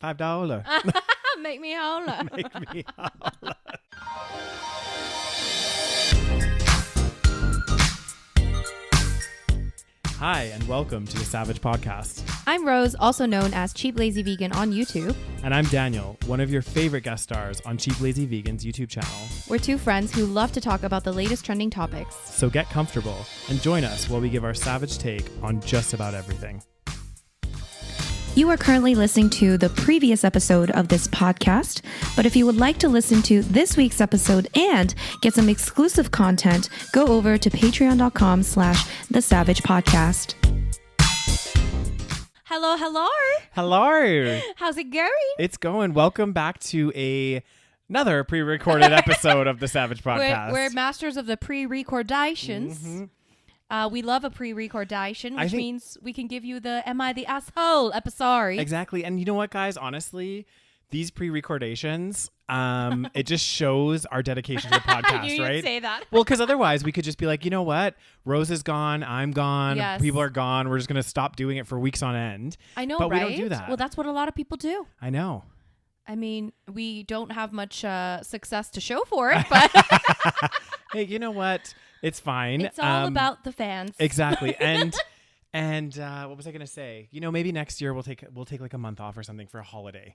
$5. Make me holler. Make me holler. Hi, and welcome to the SaVeg Podcast. I'm Rose, also known as Cheap Lazy Vegan on YouTube. And I'm Daniel, one of your favorite guest stars on Cheap Lazy Vegan's YouTube channel. We're two friends who love to talk about the latest trending topics. So get comfortable and join us while we give our savage take on just about everything. You are currently listening to the previous episode of this podcast, but if you would like to listen to this week's episode and get some exclusive content, go over to patreon.com/thesavagepodcast. Hello. Hello. How's it going? It's going. Welcome back to another pre-recorded episode of the SaVeg Podcast. We're masters of the pre-recordations. Mm-hmm. We love a pre-recordation, which means we can give you the Am I the Asshole episode. Exactly. And you know what, guys? Honestly, these pre-recordations, it just shows our dedication to the podcast, I knew right? You'd say that. Well, because otherwise we could just be like, you know what? Rose is gone. I'm gone. Yes. People are gone. We're just going to stop doing it for weeks on end. I know, but right? we don't do that. Well, that's what a lot of people do. I know. I mean, we don't have much success to show for it, but hey, you know what? It's fine. It's all about the fans. Exactly. And what was I going to say? You know, maybe next year we'll take like a month off or something for a holiday.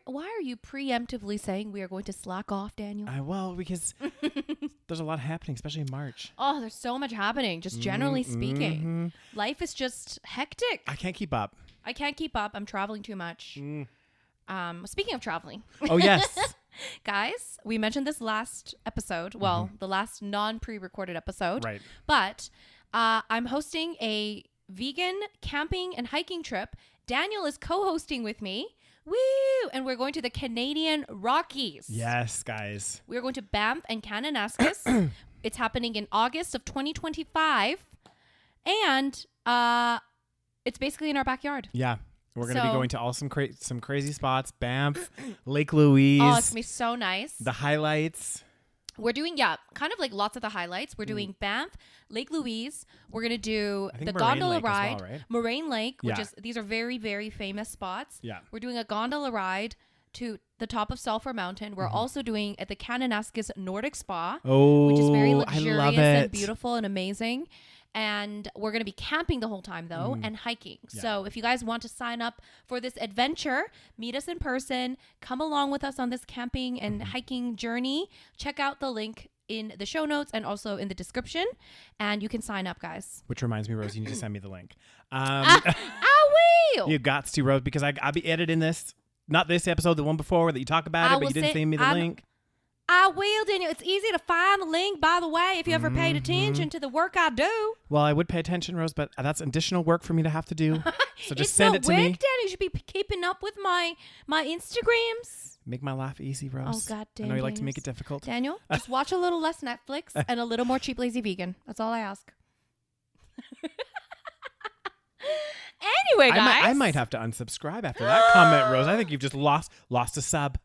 Why are you preemptively saying we are going to slack off, Daniel? Well, because there's a lot happening, especially in March. Oh, there's so much happening, just generally speaking. Mm-hmm. Life is just hectic. I can't keep up. I can't keep up. I'm traveling too much. Speaking of traveling. Oh, yes. Guys, we mentioned this last episode. Well, the last non-pre-recorded episode. Right. But I'm hosting a vegan camping and hiking trip. Daniel is co-hosting with me. Woo! And we're going to the Canadian Rockies. Yes, guys. We're going to Banff and Kananaskis. It's happening in August of 2025. And it's basically in our backyard. Yeah. We're going to be going to all some crazy spots. Banff, Lake Louise. Oh, it's going to be so nice. The highlights. We're doing, kind of like lots of the highlights. We're doing Banff, Lake Louise. We're going to do the gondola ride. Well, right? Moraine Lake, which is, these are very, very famous spots. Yeah. We're doing a gondola ride to the top of Sulphur Mountain. We're also doing at the Kananaskis Nordic Spa, which is very luxurious and beautiful and amazing. And we're going to be camping the whole time, though, and hiking. Yeah. So if you guys want to sign up for this adventure, meet us in person, come along with us on this camping and hiking journey, check out the link in the show notes and also in the description, and you can sign up, guys. Which reminds me, Rose, you need to send me the link. I will! You got to, Rose, because I'll be editing this. Not this episode, the one before that you talk about it, but you didn't send me the link. I will, Daniel. It's easy to find the link, by the way, if you ever paid attention to the work I do. Well, I would pay attention, Rose, but that's additional work for me to have to do. So just send it to me. Daniel. You should be keeping up with my Instagrams. Make my life easy, Rose. Oh, God damn. I know you like to make it difficult. Daniel, just watch a little less Netflix and a little more Cheap Lazy Vegan. That's all I ask. Anyway, guys. I might have to unsubscribe after that comment, Rose. I think you've just lost a sub.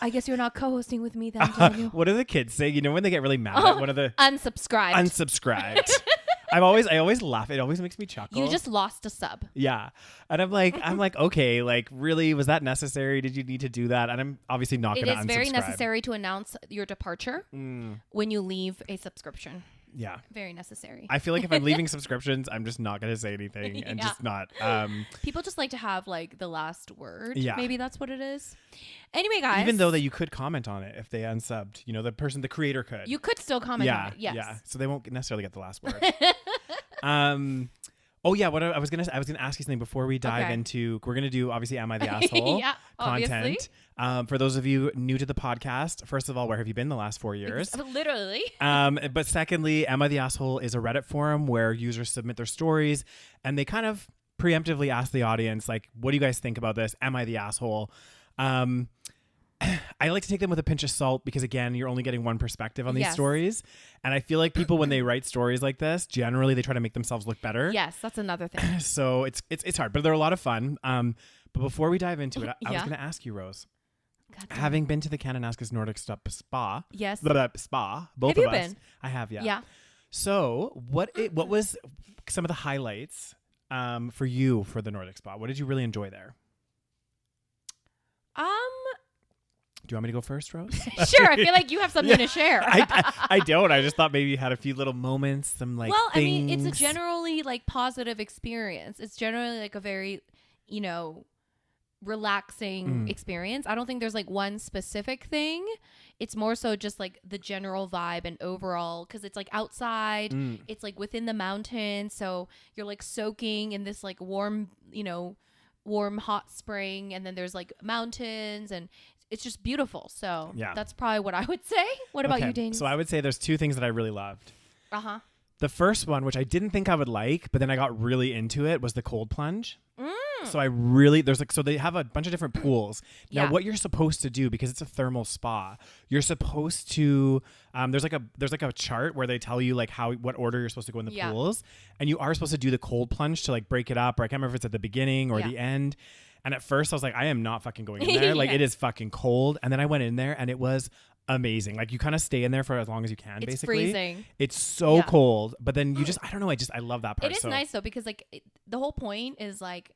I guess you're not co-hosting with me then, Daniel. What do the kids say? You know when they get really mad at one of the unsubscribed. Unsubscribed. I always laugh. It always makes me chuckle. You just lost a sub. Yeah. And I'm like, okay, like really, was that necessary? Did you need to do that? And I'm obviously not going to unsubscribe. It is very necessary to announce your departure when you leave a subscription. Yeah. Very necessary. I feel like if I'm leaving subscriptions, I'm just not going to say anything and just not. People just like to have like the last word. Yeah. Maybe that's what it is. Anyway, guys. Even though that you could comment on it if they unsubbed, the creator could. You could still comment on it. Yes. Yeah. So they won't necessarily get the last word. Oh yeah, what I was gonna ask you something before we dive into. We're gonna do obviously Am I the Asshole content. For those of you new to the podcast, first of all, where have you been the last 4 years? Literally. But secondly, Am I the Asshole is a Reddit forum where users submit their stories and they kind of preemptively ask the audience, like, what do you guys think about this? Am I the asshole? I like to take them with a pinch of salt because, again, you're only getting one perspective on these stories. And I feel like people, when they write stories like this, generally they try to make themselves look better. Yes, that's another thing. So it's hard, but they're a lot of fun. But before we dive into it, I was going to ask you, Rose, having been to the Kananaskis Nordic Spa. Yes. Spa. Both have of you us. Been? I have, yeah. Yeah. So what was some of the highlights for you for the Nordic Spa? What did you really enjoy there? Do you want me to go first, Rose? Sure. I feel like you have something to share. I don't. I just thought maybe you had a few little moments, some like things. I mean, it's a generally like positive experience. It's generally like a very, relaxing experience. I don't think there's like one specific thing. It's more so just like the general vibe and overall, because it's like outside, it's like within the mountains, so you're like soaking in this like warm hot spring, and then there's like mountains, and it's just beautiful. So that's probably what I would say. What about you, Daniel? So I would say there's two things that I really loved. Uh-huh. The first one, which I didn't think I would like, but then I got really into it, was the cold plunge. So they have a bunch of different pools. Now what you're supposed to do, because it's a thermal spa, you're supposed to, there's like a chart where they tell you like what order you're supposed to go in the pools. And you are supposed to do the cold plunge to like break it up, or I can't remember if it's at the beginning or the end. And at first I was like, I am not fucking going in there. Like it is fucking cold. And then I went in there and it was amazing. Like you kind of stay in there for as long as you can. It's basically freezing. It's so cold, but then you just, I don't know. I love that part. It is nice though, because like the whole point is like,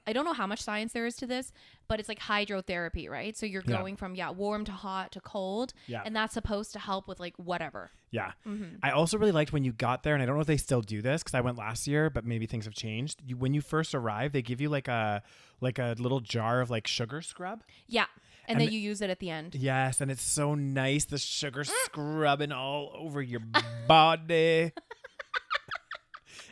I don't know how much science there is to this, but it's like hydrotherapy, right? So you're going from warm to hot to cold, and that's supposed to help with like whatever. Yeah. Mm-hmm. I also really liked when you got there, and I don't know if they still do this because I went last year, but maybe things have changed. When you first arrive, they give you like a little jar of like sugar scrub. Yeah. And then you use it at the end. Yes, and it's so nice, the sugar scrubbing all over your body.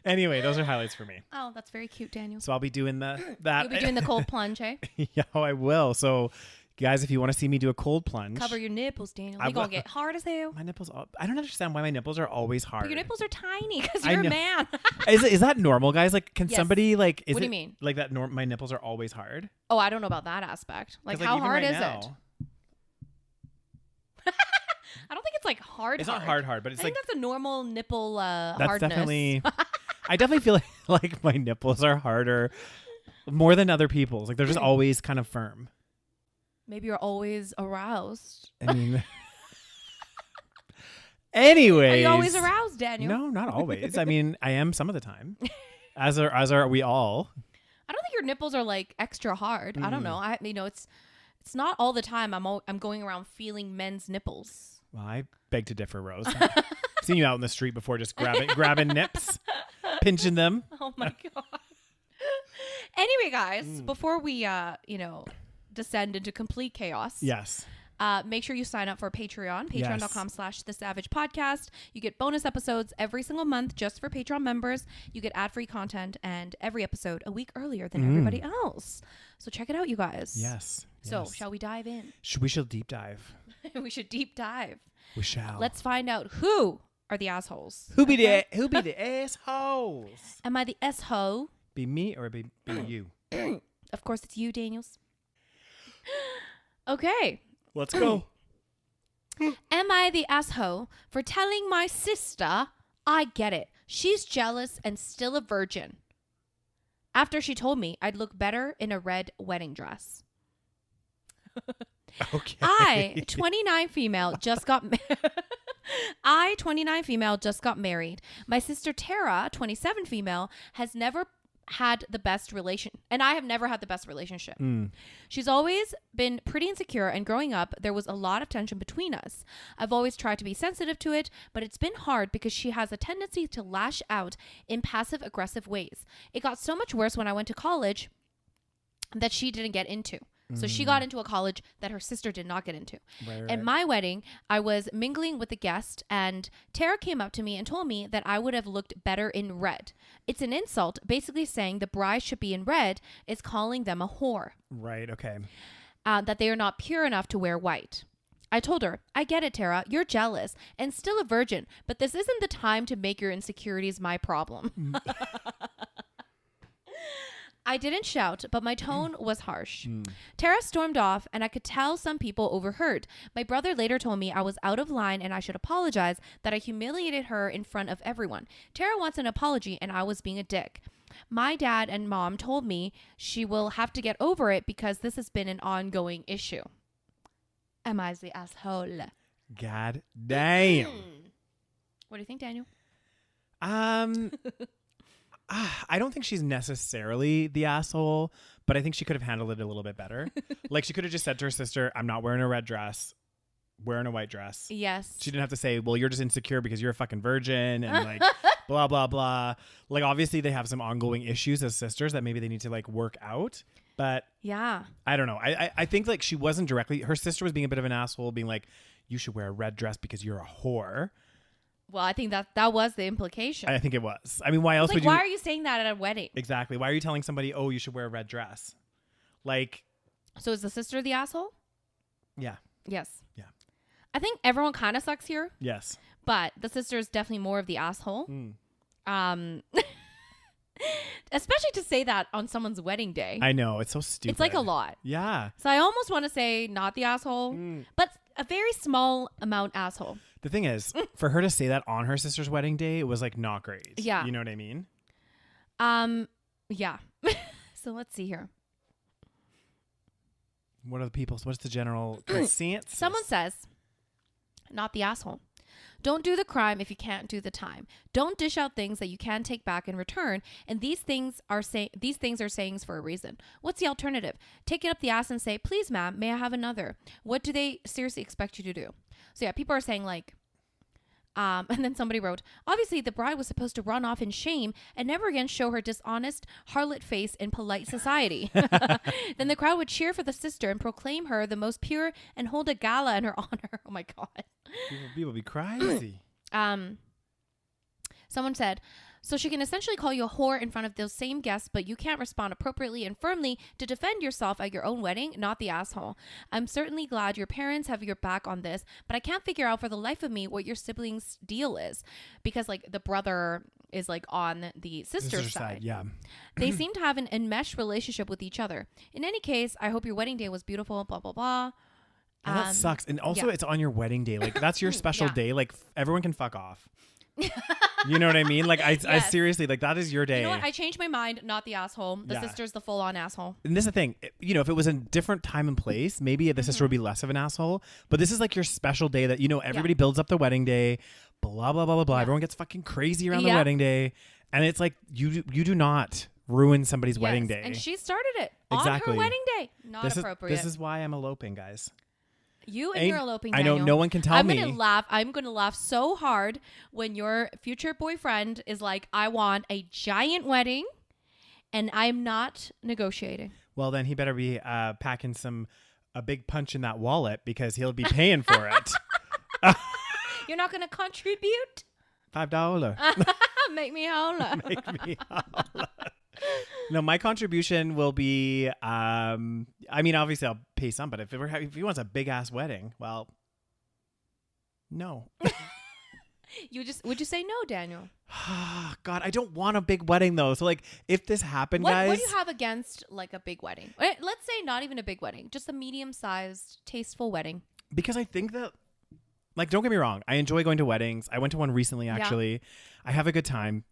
Anyway, those are highlights for me. Oh, that's very cute, Daniel. So I'll be doing that. You'll be doing the cold plunge, eh? Yeah, I will. So, guys, if you want to see me do a cold plunge, cover your nipples, Daniel. They're gonna get hard as hell. My nipples. I don't understand why my nipples are always hard. But your nipples are tiny because you're a man. Is that normal, guys? Like, can somebody like? What do you mean? Like that? My nipples are always hard. Oh, I don't know about that aspect. Like, how hard is it? I don't think it's like hard. It's not hard, but it's I think that's a normal nipple hardness. That's definitely. I definitely feel like my nipples are harder more than other people's. Like they're just always kind of firm. Maybe you're always aroused. I mean, anyways. Are you always aroused, Daniel? No, not always. I mean, I am some of the time. As are we all. I don't think your nipples are like extra hard. I don't know. It's not all the time I'm going around feeling men's nipples. Well, I beg to differ, Rose. I've seen you out in the street before just grabbing nips, pinching them. Oh my God. Anyway, guys, before we descend into complete chaos. Yes. Make sure you sign up for Patreon, patreon.com/thesavagepodcast. You get bonus episodes every single month just for Patreon members. You get ad-free content and every episode a week earlier than everybody else. So check it out, you guys. Yes. So shall we dive in? We shall deep dive. We should deep dive. We shall. Let's find out who are the assholes. Who be the assholes? Am I the asshole? Be me or be you? Of course it's you, Daniels. Okay. Let's go. Am I the asshole for telling my sister I get it? She's jealous and still a virgin. After she told me I'd look better in a red wedding dress. Okay. I, 29 female, just got married. My sister Tara, 27 female, has never had the best relation, and I have never had the best relationship. She's always been pretty insecure, and growing up there was a lot of tension between us. I've always tried to be sensitive to it, but it's been hard because she has a tendency to lash out in passive aggressive ways. It got so much worse when I went to college that she didn't get into. So she got into a college that her sister did not get into. Right. At my wedding, I was mingling with a guest, and Tara came up to me and told me that I would have looked better in red. It's an insult, basically saying the bride should be in red is calling them a whore. Right, okay. That they are not pure enough to wear white. I told her, I get it, Tara. You're jealous and still a virgin, but this isn't the time to make your insecurities my problem. I didn't shout, but my tone was harsh. Tara stormed off, and I could tell some people overheard. My brother later told me I was out of line and I should apologize, that I humiliated her in front of everyone. Tara wants an apology, and I was being a dick. My dad and mom told me she will have to get over it because this has been an ongoing issue. Am I the asshole? God damn. What do you think, Daniel? I don't think she's necessarily the asshole, but I think she could have handled it a little bit better. Like she could have just said to her sister, I'm not wearing a red dress, wearing a white dress. Yes. She didn't have to say, well, you're just insecure because you're a fucking virgin and like blah, blah, blah. Like obviously they have some ongoing issues as sisters that maybe they need to like work out. But yeah, I don't know. I think like she wasn't directly, her sister was being a bit of an asshole, being like, you should wear a red dress because you're a whore. Well, I think that was the implication. I think it was. I mean, why else would you? Why are you saying that at a wedding? Exactly. Why are you telling somebody, oh, you should wear a red dress? Like. So is the sister the asshole? Yeah. Yes. Yeah. I think everyone kind of sucks here. Yes. But the sister is definitely more of the asshole. Especially to say that on someone's wedding day. I know. It's so stupid. It's like a lot. Yeah. So I almost want to say not the asshole, but a very small amount asshole. The thing is, for her to say that on her sister's wedding day, it was like not great. Yeah. You know what I mean? Yeah. So let's see here. What are the people's? What's the general consensus? Someone says, not the asshole. Don't do the crime if you can't do the time. Don't dish out things that you can take back in return. And these things are sayings for a reason. What's the alternative? Take it up the ass and say, please, ma'am, may I have another? What do they seriously expect you to do? So yeah, people are saying like, and then somebody wrote, obviously the bride was supposed to run off in shame and never again show her dishonest harlot face in polite society. Then the crowd would cheer for the sister and proclaim her the most pure and hold a gala in her honor. Oh my God. People be crazy. Someone said, so she can essentially call you a whore in front of those same guests, but you can't respond appropriately and firmly to defend yourself at your own wedding, not the asshole. I'm certainly glad your parents have your back on this, but I can't figure out for the life of me what your siblings' deal is. Because like the brother is like on the sister's side. Yeah. They seem to have an enmeshed relationship with each other. In any case, I hope your wedding day was beautiful, blah, blah, blah. And that sucks. And also it's on your wedding day. Like that's your special day. Like everyone can fuck off. You know what I mean? Like I seriously, like that is your day. You know what? I changed my mind. Not the asshole. The sister's the full on asshole. And this is the thing, you know, if it was a different time and place, maybe the sister would be less of an asshole. But this is like your special day that, you know, everybody builds up the wedding day, blah, blah, blah, blah, blah. Yeah. Everyone gets fucking crazy around the wedding day. And it's like, you do not ruin somebody's wedding day. And she started it on her wedding day. Not appropriate. This is why I'm eloping, guys. You and your eloping, Daniel. I know no one can tell me. I'm going to laugh so hard when your future boyfriend is like, I want a giant wedding and I'm not negotiating. Well, then he better be packing a big punch in that wallet because he'll be paying for it. You're not going to contribute? $5. Make me holler. Make me holler. No, my contribution will be, I mean, obviously I'll pay some, but if he wants a big ass wedding, well, no. Would you say no, Daniel? God, I don't want a big wedding though. So like if this happened, guys. What do you have against like a big wedding? Let's say not even a big wedding, just a medium-sized, tasteful wedding. Because I think that, like, don't get me wrong. I enjoy going to weddings. I went to one recently, actually. Yeah. I have a good time.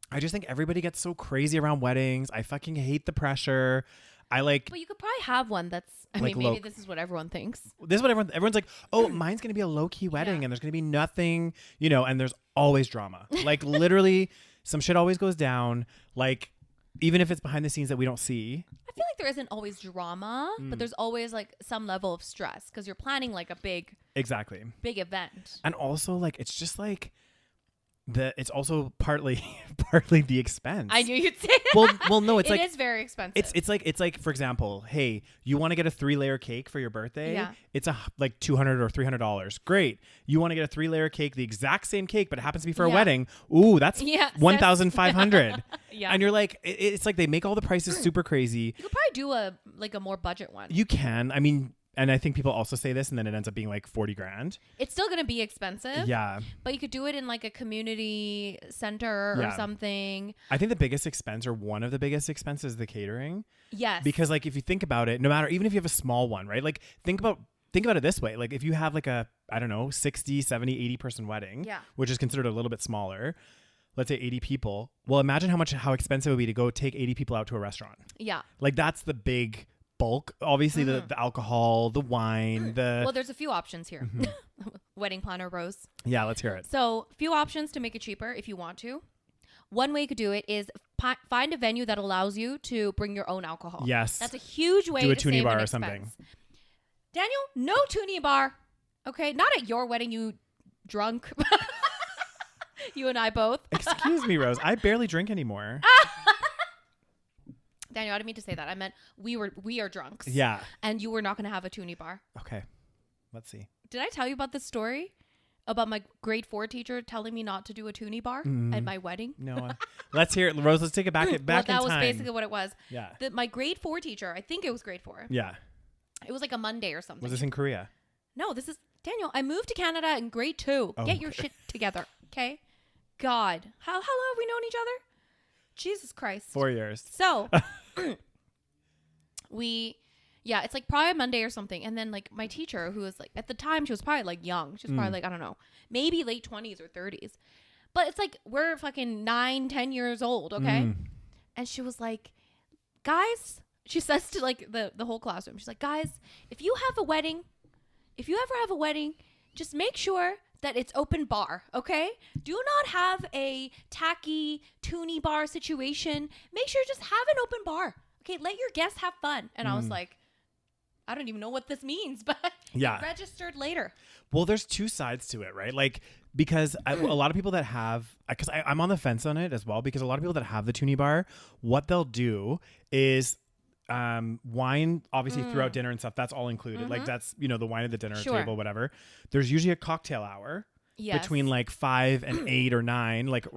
I just think everybody gets so crazy around weddings. I fucking hate the pressure. But you could probably have one that's, I mean, maybe this is what everyone thinks. This is what everyone's like, oh, mine's going to be a low-key wedding and there's going to be nothing, you know, and there's always drama. Like literally some shit always goes down. Like even if it's behind the scenes that we don't see. I feel like there isn't always drama, but there's always like some level of stress because you're planning like a big event. And also like, it's just like, it's also partly the expense. I knew you'd say that. Well, no, it's it is very expensive. It's like, for example, hey, you want to get a 3-layer cake for your birthday? Yeah. It's like $200 or $300. Great. You want to get a 3-layer cake, the exact same cake, but it happens to be for a wedding. Ooh, that's $1,500. Yeah. And you're like, it's like they make all the prices super crazy. You could probably do a more budget one. You can. I mean, and I think people also say this, and then it ends up being like $40,000. It's still going to be expensive. Yeah. But you could do it in like a community center or something. I think the biggest expense, or one of the biggest expenses, is the catering. Yes. Because like if you think about it, no matter, even if you have a small one, right? Like think about it this way. Like if you have like a, I don't know, 60, 70, 80 person wedding, which is considered a little bit smaller. Let's say 80 people. Well, imagine how expensive it would be to go take 80 people out to a restaurant. Yeah. Like that's the big bulk. Obviously the alcohol, the wine, well, there's a few options here. Wedding planner Rose. Yeah, let's hear it. So few options to make it cheaper if you want to. one way you could do it is find a venue that allows you to bring your own alcohol. Yes. That's a huge way do a to toonie save bar an or something. expense. Daniel, no toonie bar. Okay, not at your wedding, you drunk. You and I both. Excuse me, Rose. I barely drink anymore. Daniel, I didn't mean to say that. I meant we are drunks. Yeah. And you were not going to have a toonie bar. Okay. Let's see. Did I tell you about this story? About my grade 4 teacher telling me not to do a toonie bar at my wedding? No. Let's hear it. Rose, let's take it back in time. That was basically what it was. Yeah. My grade 4 teacher, I think it was grade 4. Yeah. It was like a Monday or something. Was this in Korea? No, this is... Daniel, I moved to Canada in grade 2. Oh, Get your shit together, okay? God. How long have we known each other? Jesus Christ. 4 years. So, it's like probably a Monday or something. And then like my teacher, who was like, at the time, she was probably like young. She was probably like, I don't know, maybe late 20s or 30s. But it's like, we're fucking 9-10 years old, okay? And she was like, guys, she says to like the whole classroom, she's like, guys, if you ever have a wedding, just make sure that it's open bar, okay? Do not have a tacky toonie bar situation. Make sure just have an open bar. Okay, let your guests have fun. And I was like, I don't even know what this means, but it registered later. Well, there's two sides to it, right? Like, because a lot of people that have, because I'm on the fence on it as well, because a lot of people that have the toonie bar, what they'll do is wine, obviously throughout dinner and stuff, that's all included. Like that's, the wine at the dinner table, whatever. There's usually a cocktail hour between like 5 and 8 or 9, like,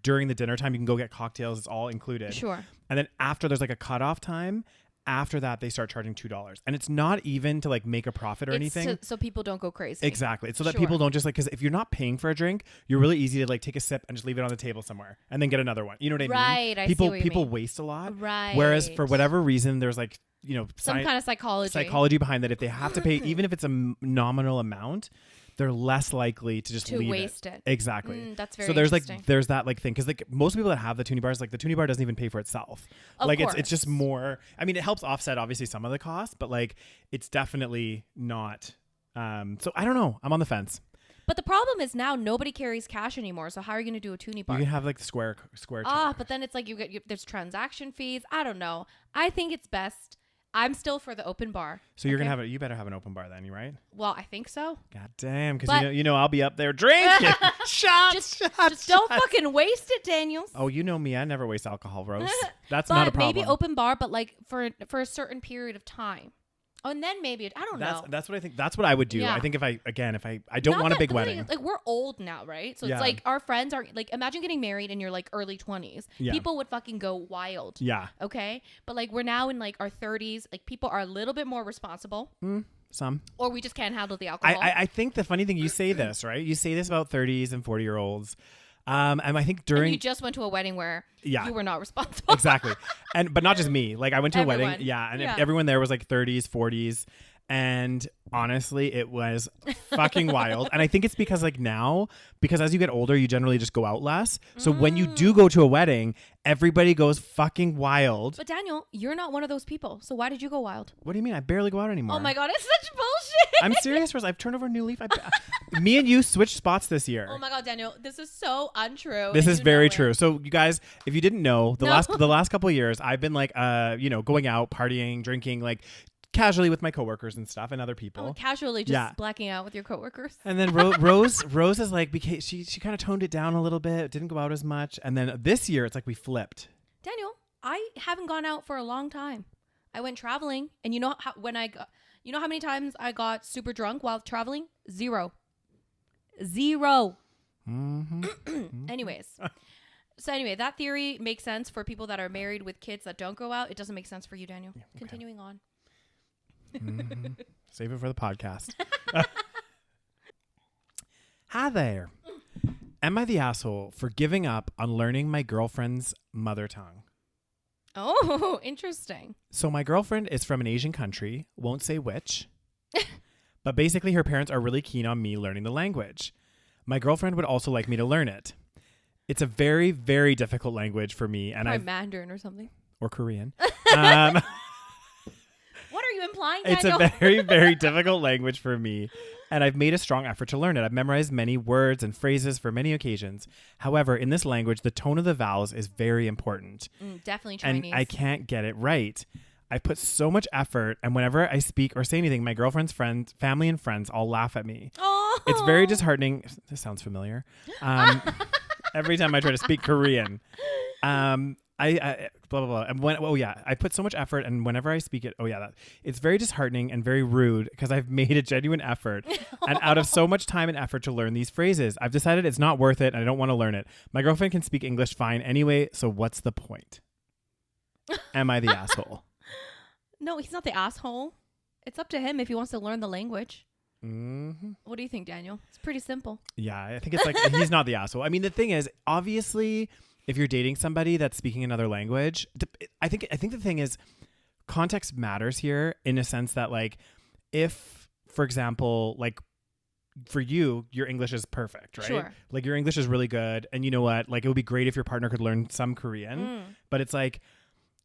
during the dinner time, you can go get cocktails. It's all included. Sure. And then after there's like a cutoff time, after that, they start charging $2. And it's not even to like make a profit or anything. So people don't go crazy. Exactly. It's so that people don't just like, because if you're not paying for a drink, you're really easy to like take a sip and just leave it on the table somewhere and then get another one. You know what I mean? Right. I see what you people mean. waste a lot. Right. Whereas for whatever reason, there's like, some kind of psychology behind that. If they have to pay, even if it's a nominal amount, they're less likely to just leave waste it. Exactly. That's very so there's interesting. like there's that like thing, because like most people that have the toonie bars, like the toonie bar doesn't even pay for itself. Of course. It's just more. I mean, it helps offset obviously some of the costs, but like it's definitely not. So I don't know. I'm on the fence. But the problem is now nobody carries cash anymore. So how are you going to do a toonie bar? You can have like square. But then it's like there's transaction fees. I don't know. I think it's best. I'm still for the open bar. So you're gonna have you better have an open bar then, you right? Well, I think so. God damn, because I'll be up there drinking. Shots. Just don't fucking waste it, Daniel. Oh, you know me, I never waste alcohol, Rose. That's but not a problem. Maybe open bar, but like for a certain period of time. Oh, and then maybe I don't know. That's what I think. That's what I would do. Yeah. I think if I don't want a big wedding. Like we're old now, right? So it's like our friends are like, imagine getting married in your like early 20s. Yeah. People would fucking go wild. Yeah. Okay. But like we're now in like our 30s. Like people are a little bit more responsible. Some. Or we just can't handle the alcohol. I think the funny thing, you say this, right? You say this about 30s and 40-year-olds. And I think during... And you just went to a wedding where you were not responsible. Exactly. But not just me. Like I went to a wedding. Yeah. And everyone there was like 30s, 40s. And honestly, it was fucking wild. And I think it's because like now, because as you get older, you generally just go out less. So when you do go to a wedding, everybody goes fucking wild. But Daniel, you're not one of those people. So why did you go wild? What do you mean? I barely go out anymore. Oh my God, it's such bullshit. I'm serious, Rose. I've turned over a new leaf. Me and you switched spots this year. Oh my God, Daniel, this is so untrue. This is very true. So you guys, if you didn't know, the last couple of years, I've been like, going out, partying, drinking, like casually with my coworkers and stuff and other people. Oh, casually just blacking out with your coworkers. And then Rose is like, she kind of toned it down a little bit, didn't go out as much. And then this year it's like we flipped. Daniel, I haven't gone out for a long time. I went traveling, and you know how many times I got super drunk while traveling? Zero. Mm-hmm. Anyways. So anyway, that theory makes sense for people that are married with kids that don't go out. It doesn't make sense for you, Daniel. Yeah, okay. Continuing on. Mm-hmm. Save it for the podcast. Hi there. Am I the asshole for giving up on learning my girlfriend's mother tongue? Oh, interesting. So my girlfriend is from an Asian country, won't say which, but basically her parents are really keen on me learning the language. My girlfriend would also like me to learn it. It's a very, very difficult language for me. And Mandarin or something. Or Korean. What are you implying, It's Daniel? a very, very difficult language for me, and I've made a strong effort to learn it. I've memorized many words and phrases for many occasions. However, in this language, the tone of the vowels is very important. Definitely Chinese. And I can't get it right. I put so much effort, and whenever I speak or say anything, my girlfriend's friends, family, and friends all laugh at me. Oh. It's very disheartening. This sounds familiar. Every time I try to speak Korean, I blah blah blah. And I put so much effort, and whenever I speak it, it's very disheartening and very rude because I've made a genuine effort, and out of so much time and effort to learn these phrases, I've decided it's not worth it, and I don't want to learn it. My girlfriend can speak English fine anyway, so what's the point? Am I the asshole? No, he's not the asshole. It's up to him if he wants to learn the language. Mm-hmm. What do you think, Daniel? It's pretty simple. Yeah, I think it's like he's not the asshole. I mean, the thing is, obviously, if you're dating somebody that's speaking another language, I think the thing is, context matters here in a sense that, like, if, for example, like, for you, your English is perfect, right? Sure. Like, your English is really good, and you know what? Like, it would be great if your partner could learn some Korean, but it's like,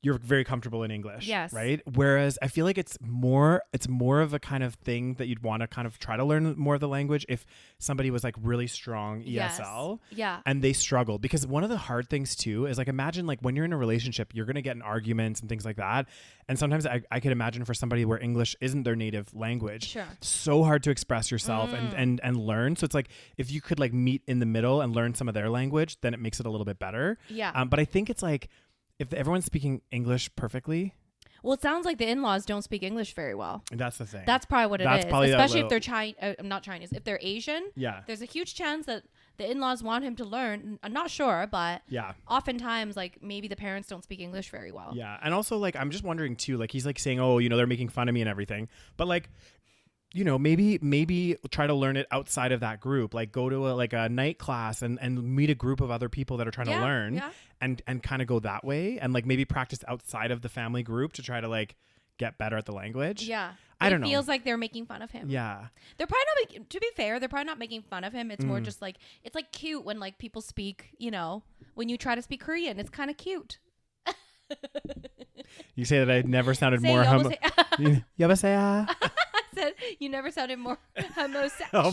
you're very comfortable in English, yes, right? Whereas I feel like it's more of a kind of thing that you'd want to kind of try to learn more of the language if somebody was like really strong ESL, and they struggled. Because one of the hard things too is, like, imagine like when you're in a relationship, you're gonna get in arguments and things like that, and sometimes I could imagine for somebody where English isn't their native language, so hard to express yourself and learn. So it's like if you could like meet in the middle and learn some of their language, then it makes it a little bit better. But I think it's like, if everyone's speaking English perfectly. Well, it sounds like the in-laws don't speak English very well. That's the thing. That's probably what it is. Especially if they're not Chinese. If they're Asian, there's a huge chance that the in-laws want him to learn. I'm not sure, but oftentimes, like, maybe the parents don't speak English very well. Yeah. And also, like, I'm just wondering too, like, he's like saying, oh, you know, they're making fun of me and everything. But like, you know, maybe try to learn it outside of that group. Like, go to a night class and meet a group of other people that are trying to learn and kind of go that way, and like maybe practice outside of the family group to try to like get better at the language. I don't know. It feels like they're making fun of him. Yeah. They're probably not to be fair, they're probably not making fun of him. It's more just like, it's like cute when like people speak, you know, when you try to speak Korean, it's kind of cute. You say that I never sounded more 여보세요. You never sounded more homosexual.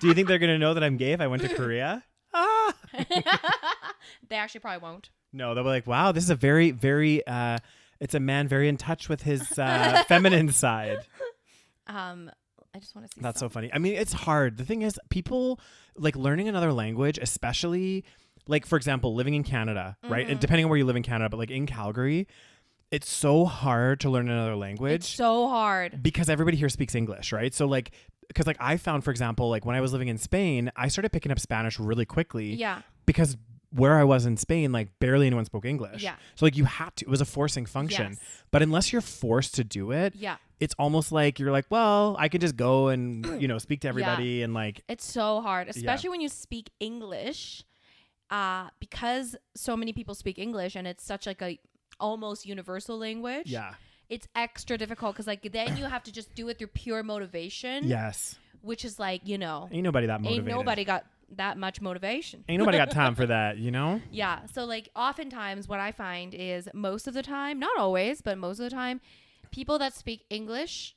Do you think they're gonna know that I'm gay if I went to Korea? They actually probably won't. No, they'll be like, wow, this is a very, very it's a man very in touch with his feminine side. I just want to see. That's so funny. I mean, it's hard. The thing is, people like learning another language, especially like, for example, living in Canada, right? And depending on where you live in Canada, but like in Calgary, it's so hard to learn another language. It's so hard. Because everybody here speaks English, right? So like, because like I found, for example, like when I was living in Spain, I started picking up Spanish really quickly. Yeah. Because where I was in Spain, like barely anyone spoke English. Yeah. So like you had to, it was a forcing function. Yes. But unless you're forced to do it, it's almost like you're like, well, I can just go and, you know, speak to everybody and like. It's so hard, especially when you speak English, because so many people speak English and it's such like a almost universal language. Yeah. It's extra difficult because like then you have to just do it through pure motivation. Yes. Which is like, you know. Ain't nobody that motivated. Ain't nobody got that much motivation. Ain't nobody got time for that, you know? Yeah. So like oftentimes what I find is most of the time, not always, but most of the time, people that speak English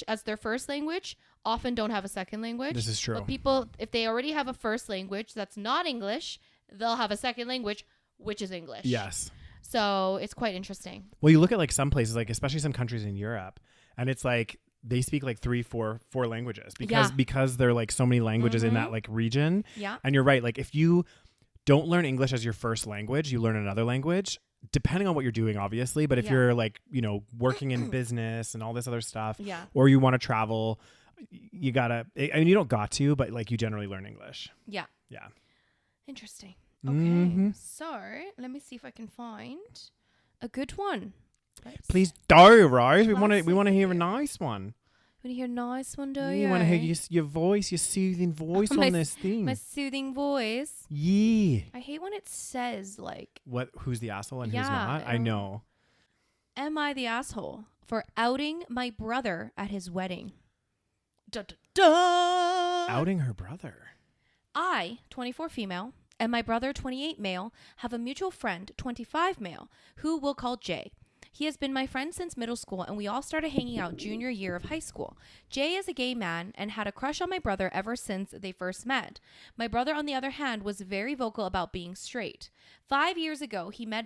as their first language often don't have a second language. This is true. But people, if they already have a first language that's not English, they'll have a second language, which is English. Yes. So it's quite interesting. Well, you look at like some places, like especially some countries in Europe, and it's like they speak like 3-4 languages because there are like so many languages in that like region. Yeah. And you're right. Like if you don't learn English as your first language, you learn another language, depending on what you're doing, obviously. But if you're like, you know, working in business and all this other stuff, or you want to travel, you gotta, I mean, you don't got to, but like you generally learn English. Yeah. Yeah. Interesting. Okay. So let me see if I can find a good one. Please do, Rose. We want to hear a nice one. You want to hear a nice one, do you? You want to hear your voice, your soothing voice on this thing. My soothing voice. Yeah. I hate when it says like who's the asshole and who's not. I know. Am I the asshole for outing my brother at his wedding? Da, da, da. Outing her brother. I, 24 female, and my brother, 28 male, have a mutual friend, 25 male, who we'll call Jay. He has been my friend since middle school, and we all started hanging out junior year of high school. Jay is a gay man and had a crush on my brother ever since they first met. My brother, on the other hand, was very vocal about being straight. 5 years ago, he met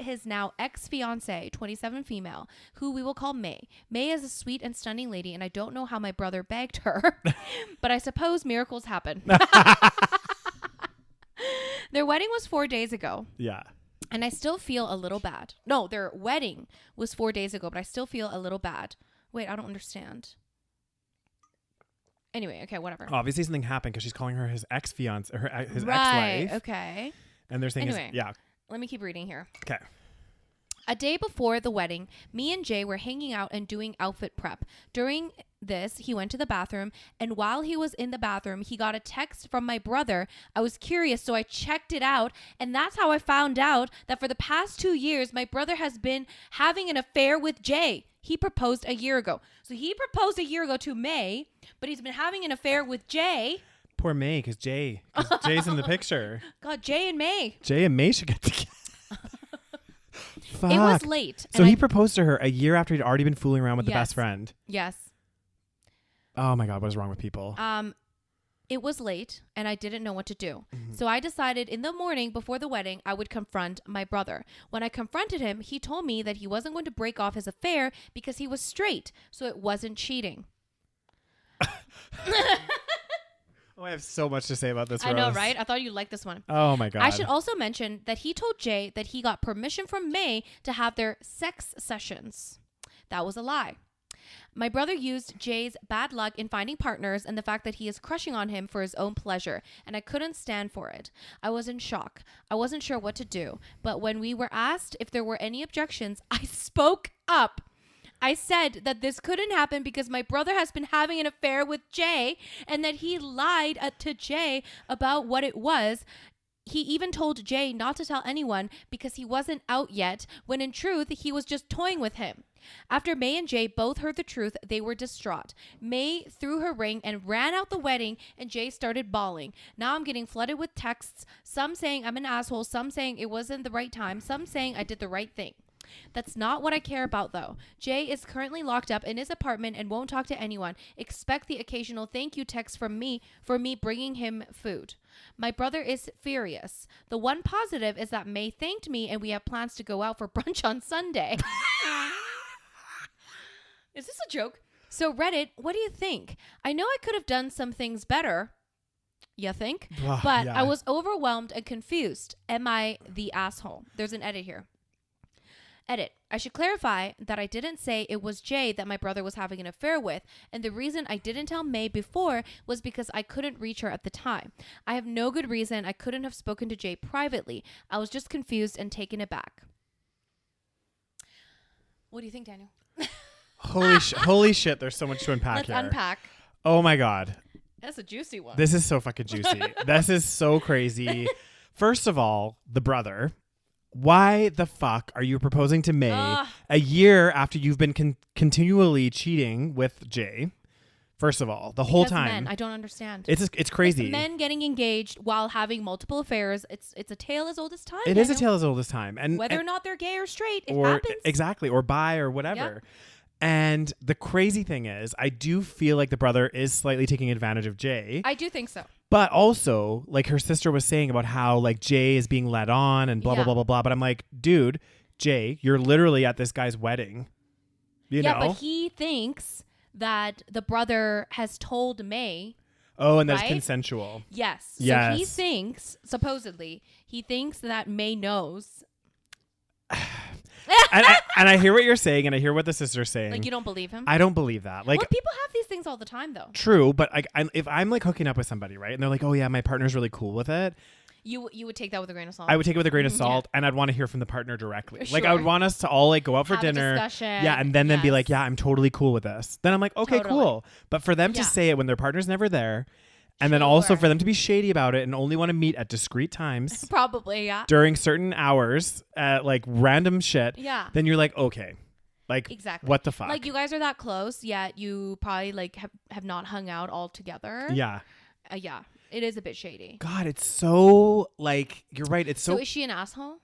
his now ex-fiancée, 27 female, who we will call May. May is a sweet and stunning lady, and I don't know how my brother begged her, but I suppose miracles happen. Their wedding was 4 days ago. Yeah. And I still feel a little bad. No, their wedding was 4 days ago, but I still feel a little bad. Wait, I don't understand. Anyway, okay, whatever. Obviously something happened because she's calling her his ex-fiance, his right, ex-wife. Okay. And they're saying, anyway, yeah. Let me keep reading here. Okay. A day before the wedding, me and Jay were hanging out and doing outfit prep. During this, he went to the bathroom, and while he was in the bathroom, he got a text from my brother. I was curious, so I checked it out, and that's how I found out that for the past 2 years, my brother has been having an affair with Jay. He proposed a year ago. So he proposed a year ago to May, but he's been having an affair with Jay. Poor May, because Jay's in the picture. God, Jay and May. Jay and May should get together. Fuck. It was late. So he proposed to her a year after he'd already been fooling around with the best friend. Yes. Oh my God, what is wrong with people? It was late and I didn't know what to do. Mm-hmm. So I decided in the morning before the wedding, I would confront my brother. When I confronted him, he told me that he wasn't going to break off his affair because he was straight. So it wasn't cheating. Oh, I have so much to say about this, Rose. I know, right? I thought you'd like this one. Oh my God. I should also mention that he told Jay that he got permission from May to have their sex sessions. That was a lie. My brother used Jay's bad luck in finding partners and the fact that he is crushing on him for his own pleasure, and I couldn't stand for it. I was in shock. I wasn't sure what to do, but when we were asked if there were any objections, I spoke up. I said that this couldn't happen because my brother has been having an affair with Jay and that he lied to Jay about what it was. He even told Jay not to tell anyone because he wasn't out yet, when in truth, he was just toying with him. After May and Jay both heard the truth, they were distraught. May threw her ring and ran out the wedding, and Jay started bawling. Now I'm getting flooded with texts, some saying I'm an asshole, some saying it wasn't the right time, some saying I did the right thing. That's not what I care about, though. Jay is currently locked up in his apartment and won't talk to anyone. Expect the occasional thank you text from me for me bringing him food. My brother is furious. The one positive is that May thanked me and we have plans to go out for brunch on Sunday. Is this a joke? So Reddit, what do you think? I know I could have done some things better. You think? But yeah. I was overwhelmed and confused. Am I the asshole? There's an edit here. Edit. I should clarify that I didn't say it was Jay that my brother was having an affair with, and the reason I didn't tell May before was because I couldn't reach her at the time. I have no good reason I couldn't have spoken to Jay privately. I was just confused and taken aback. What do you think, Daniel? Holy shit, there's so much to unpack here. Let's unpack. Oh my God. That's a juicy one. This is so fucking juicy. This is so crazy. First of all, the brother. Why the fuck are you proposing to May a year after you've been continually cheating with Jay? First of all, the whole time. Men, I don't understand. It's crazy. With men getting engaged while having multiple affairs. It's a tale as old as time. It is a tale as old as time, and whether or not they're gay or straight, it or happens. Exactly, or bi or whatever. Yep. And the crazy thing is, I do feel like the brother is slightly taking advantage of Jay. I do think so. But also, like her sister was saying about how like Jay is being led on and blah, blah, blah, blah, blah. But I'm like, dude, Jay, you're literally at this guy's wedding. You know? Yeah, but he thinks that the brother has told May. Oh, and that's consensual. Yes. So he thinks, supposedly, that May knows. and I hear what you're saying, and I hear what the sister's saying. Like, you don't believe him? I don't believe that. Like, well, people have these things all the time, though. True, but if I'm like hooking up with somebody, right, and they're like, "Oh yeah, my partner's really cool with it," you would take that with a grain of salt. I would take it with a grain of salt, and I'd want to hear from the partner directly. Sure. Like, I would want us to all like go out for dinner, yeah, and then be like, "Yeah, I'm totally cool with this." Then I'm like, "Okay, cool." But for them to say it when their partner's never there. And then also for them to be shady about it and only want to meet at discrete times. Probably, yeah. During certain hours at like random shit. Yeah. Then you're like, okay. Like, exactly. What the fuck? Like, you guys are that close, yet you probably like have not hung out all together. Yeah. Yeah. It is a bit shady. God, it's so like, you're right. It's so. So is she an asshole?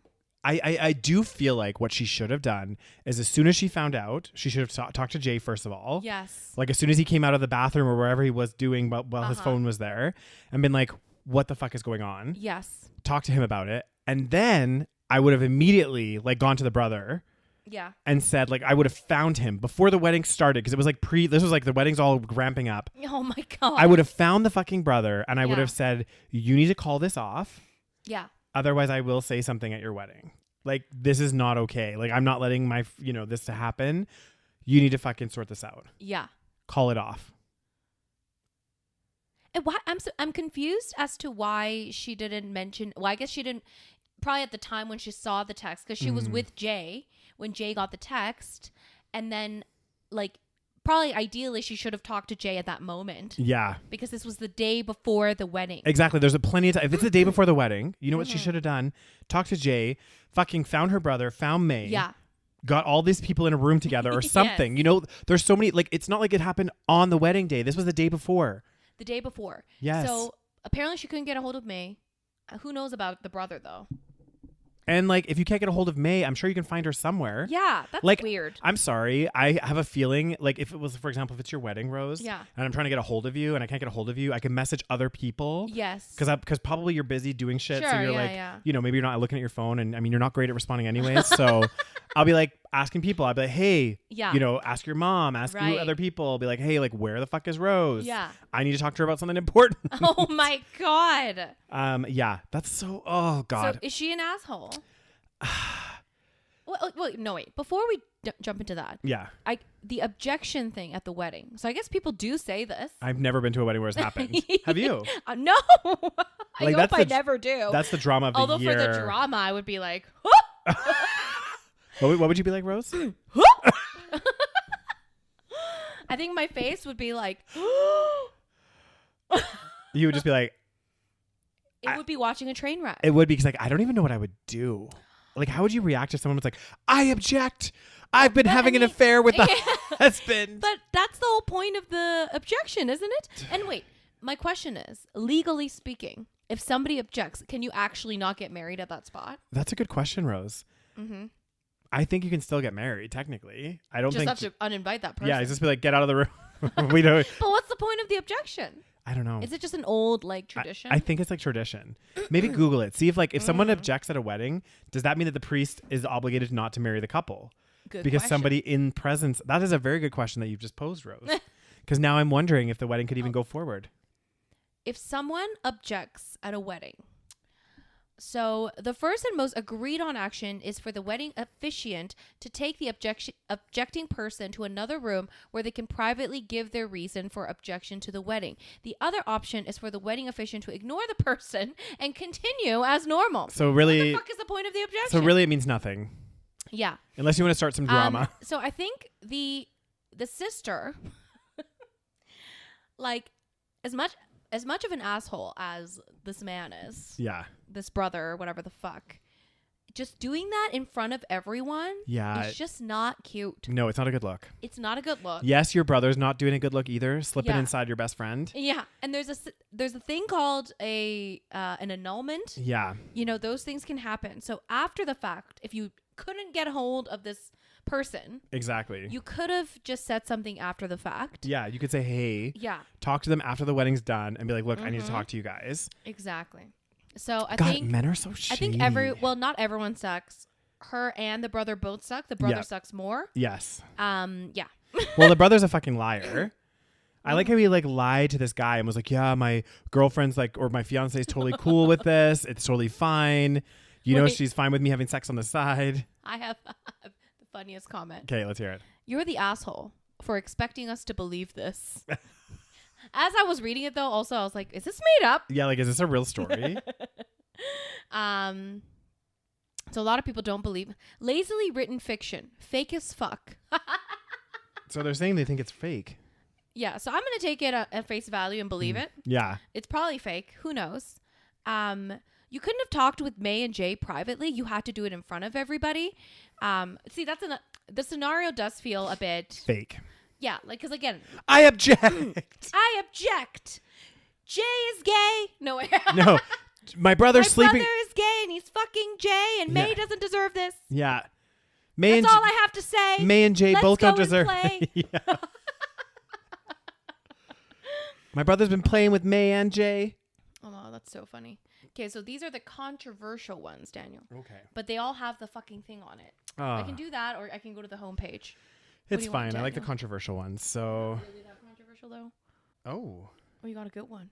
I do feel like what she should have done is as soon as she found out, she should have talked to Jay first of all. Yes. Like as soon as he came out of the bathroom or wherever he was doing while his phone was there, and been like, what the fuck is going on? Yes. Talk to him about it. And then I would have immediately like gone to the brother. Yeah. And said like I would have found him before the wedding started because it was like this was like the wedding's all ramping up. Oh my God. I would have found the fucking brother and I would have said, you need to call this off. Yeah. Otherwise I will say something at your wedding. Like, this is not okay. Like, I'm not letting my, this to happen. You need to fucking sort this out. Yeah. Call it off. And why I'm confused as to why she didn't mention. Well, I guess she didn't. Probably at the time when she saw the text, because she was with Jay when Jay got the text, and then like probably ideally she should have talked to Jay at that moment. Yeah. Because this was the day before the wedding. Exactly. There's plenty of time. If it's the day before the wedding, you know what she should have done? Talked to Jay, fucking found her brother, found May. Yeah. Got all these people in a room together or something. Yes. There's so many, like, it's not like it happened on the wedding day. This was the day before. The day before. Yes. So apparently she couldn't get a hold of May. Who knows about the brother though? And like, if you can't get a hold of May, I'm sure you can find her somewhere. Yeah, that's like, weird. I'm sorry. I have a feeling like if it was, for example, if it's your wedding, Rose, yeah, and I'm trying to get a hold of you and I can't get a hold of you, I can message other people. Yes. Because probably you're busy doing shit. Sure, so you're maybe you're not looking at your phone and I mean, you're not great at responding anyways. So I'll be like asking people. I'll be like, hey, ask your mom, ask you other people. I'll be like, hey, like where the fuck is Rose? Yeah. I need to talk to her about something important. Oh my God. Yeah, that's so, oh God. So is she an asshole? Well, no, wait. Before we jump into that, the objection thing at the wedding. So I guess people do say this. I've never been to a wedding where it's happened. Have you? No, I hope I never do. That's the drama of the year. Although for the drama, I would be like, what would you be like, Rose? I think my face would be like, you would just be like, it would be watching a train wreck. It would be because like I don't even know what I would do. Like, how would you react if someone was like, I object. I've been having an affair with the husband. But that's the whole point of the objection, isn't it? And wait, my question is, legally speaking, if somebody objects, can you actually not get married at that spot? That's a good question, Rose. Mm-hmm. I think you can still get married, technically. I don't think... Just have to uninvite that person. Yeah, just be like, get out of the room. We don't... But what's the point of the objection? I don't know. Is it just an old like tradition? I think it's like tradition. Maybe Google it. See if someone objects at a wedding, does that mean that the priest is obligated not to marry the couple? Good because question. Somebody in presence. That is a very good question that you've just posed, Rose. Because now I'm wondering if the wedding could even go forward. If someone objects at a wedding, so the first and most agreed on action is for the wedding officiant to take the objecting person to another room where they can privately give their reason for objection to the wedding. The other option is for the wedding officiant to ignore the person and continue as normal. So really, what the fuck is the point of the objection? So really, it means nothing. Yeah. Unless you want to start some drama. So I think the sister, like, as much of an asshole as this man is. Yeah. This brother, whatever the fuck. Just doing that in front of everyone is just not cute. No, it's not a good look. It's not a good look. Yes, your brother's not doing a good look either. Slipping inside your best friend. Yeah. And there's a thing called an annulment. Yeah. Those things can happen. So after the fact, if you couldn't get a hold of this person, exactly, you could have just said something after the fact. Yeah, you could say, hey, yeah, talk to them after the wedding's done and be like, look, I need to talk to you guys. Exactly. So I think men are so shady. I think not everyone sucks. Her and the brother both suck. The brother sucks more. Yes. Yeah. Well, the brother's a fucking liar. I like how he like lied to this guy and was like, yeah, my girlfriend's like, or my fiance is totally cool with this. It's totally fine. She's fine with me having sex on the side. I have the funniest comment. Okay, let's hear it. You're the asshole for expecting us to believe this. As I was reading it, though, also, I was like, is this made up? Yeah, like, is this a real story? So a lot of people don't believe. Lazily written fiction. Fake as fuck. So they're saying they think it's fake. Yeah, so I'm going to take it at face value and believe it. Yeah. It's probably fake. Who knows? You couldn't have talked with May and Jay privately. You had to do it in front of everybody. See, the scenario does feel a bit... fake. Yeah, like, because again... I object! I object! Jay is gay! No. No. My brother's sleeping... My brother is gay and he's fucking Jay, and May doesn't deserve this. Yeah. That's all I have to say. May and Jay both don't deserve. Play. Yeah. My brother's been playing with May and Jay. Oh, that's so funny. Okay, so these are the controversial ones, Daniel. Okay. But they all have the fucking thing on it. I can do that, or I can go to the homepage. It's fine. I like the controversial ones. So. Really that controversial though? Oh. Oh, you got a good one.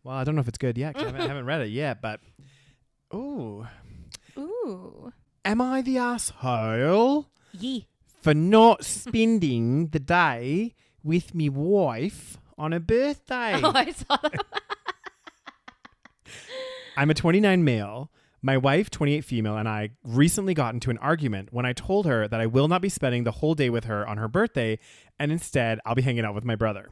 Well, I don't know if it's good yet. 'Cause I haven't read it yet, but. Ooh. Am I the asshole? Yee. For not spending the day with me wife on her birthday? Oh, I saw that. I'm a 29 male. My wife, 28 female, and I recently got into an argument when I told her that I will not be spending the whole day with her on her birthday, and instead I'll be hanging out with my brother.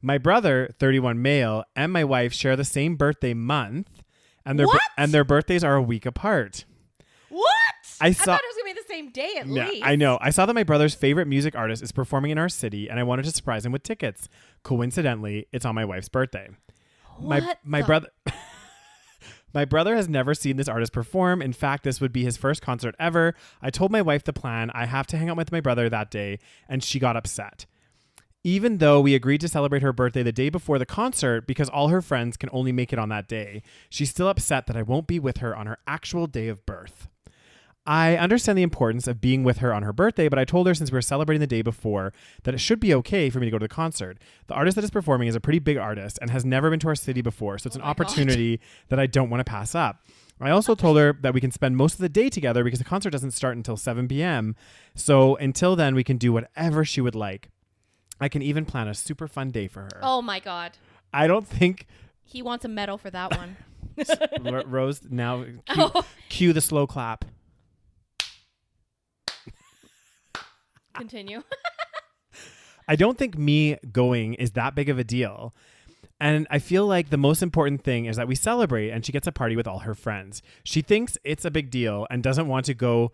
My brother, 31 male, and my wife share the same birthday month, and their birthdays are a week apart. What? I thought it was going to be the same day at least. I know. I saw that my brother's favorite music artist is performing in our city, and I wanted to surprise him with tickets. Coincidentally, it's on my wife's birthday. My brother... My brother has never seen this artist perform. In fact, this would be his first concert ever. I told my wife the plan. I have to hang out with my brother that day, and she got upset. Even though we agreed to celebrate her birthday the day before the concert because all her friends can only make it on that day, she's still upset that I won't be with her on her actual day of birth. I understand the importance of being with her on her birthday, but I told her since we were celebrating the day before that it should be okay for me to go to the concert. The artist that is performing is a pretty big artist and has never been to our city before, so it's an opportunity that I don't want to pass up. I also told her that we can spend most of the day together because the concert doesn't start until 7 p.m. So until then, we can do whatever she would like. I can even plan a super fun day for her. Oh my God. I don't think... He wants a medal for that one. Rose, now cue the slow clap. Continue. I don't think me going is that big of a deal. And I feel like the most important thing is that we celebrate and she gets a party with all her friends. She thinks it's a big deal and doesn't want to go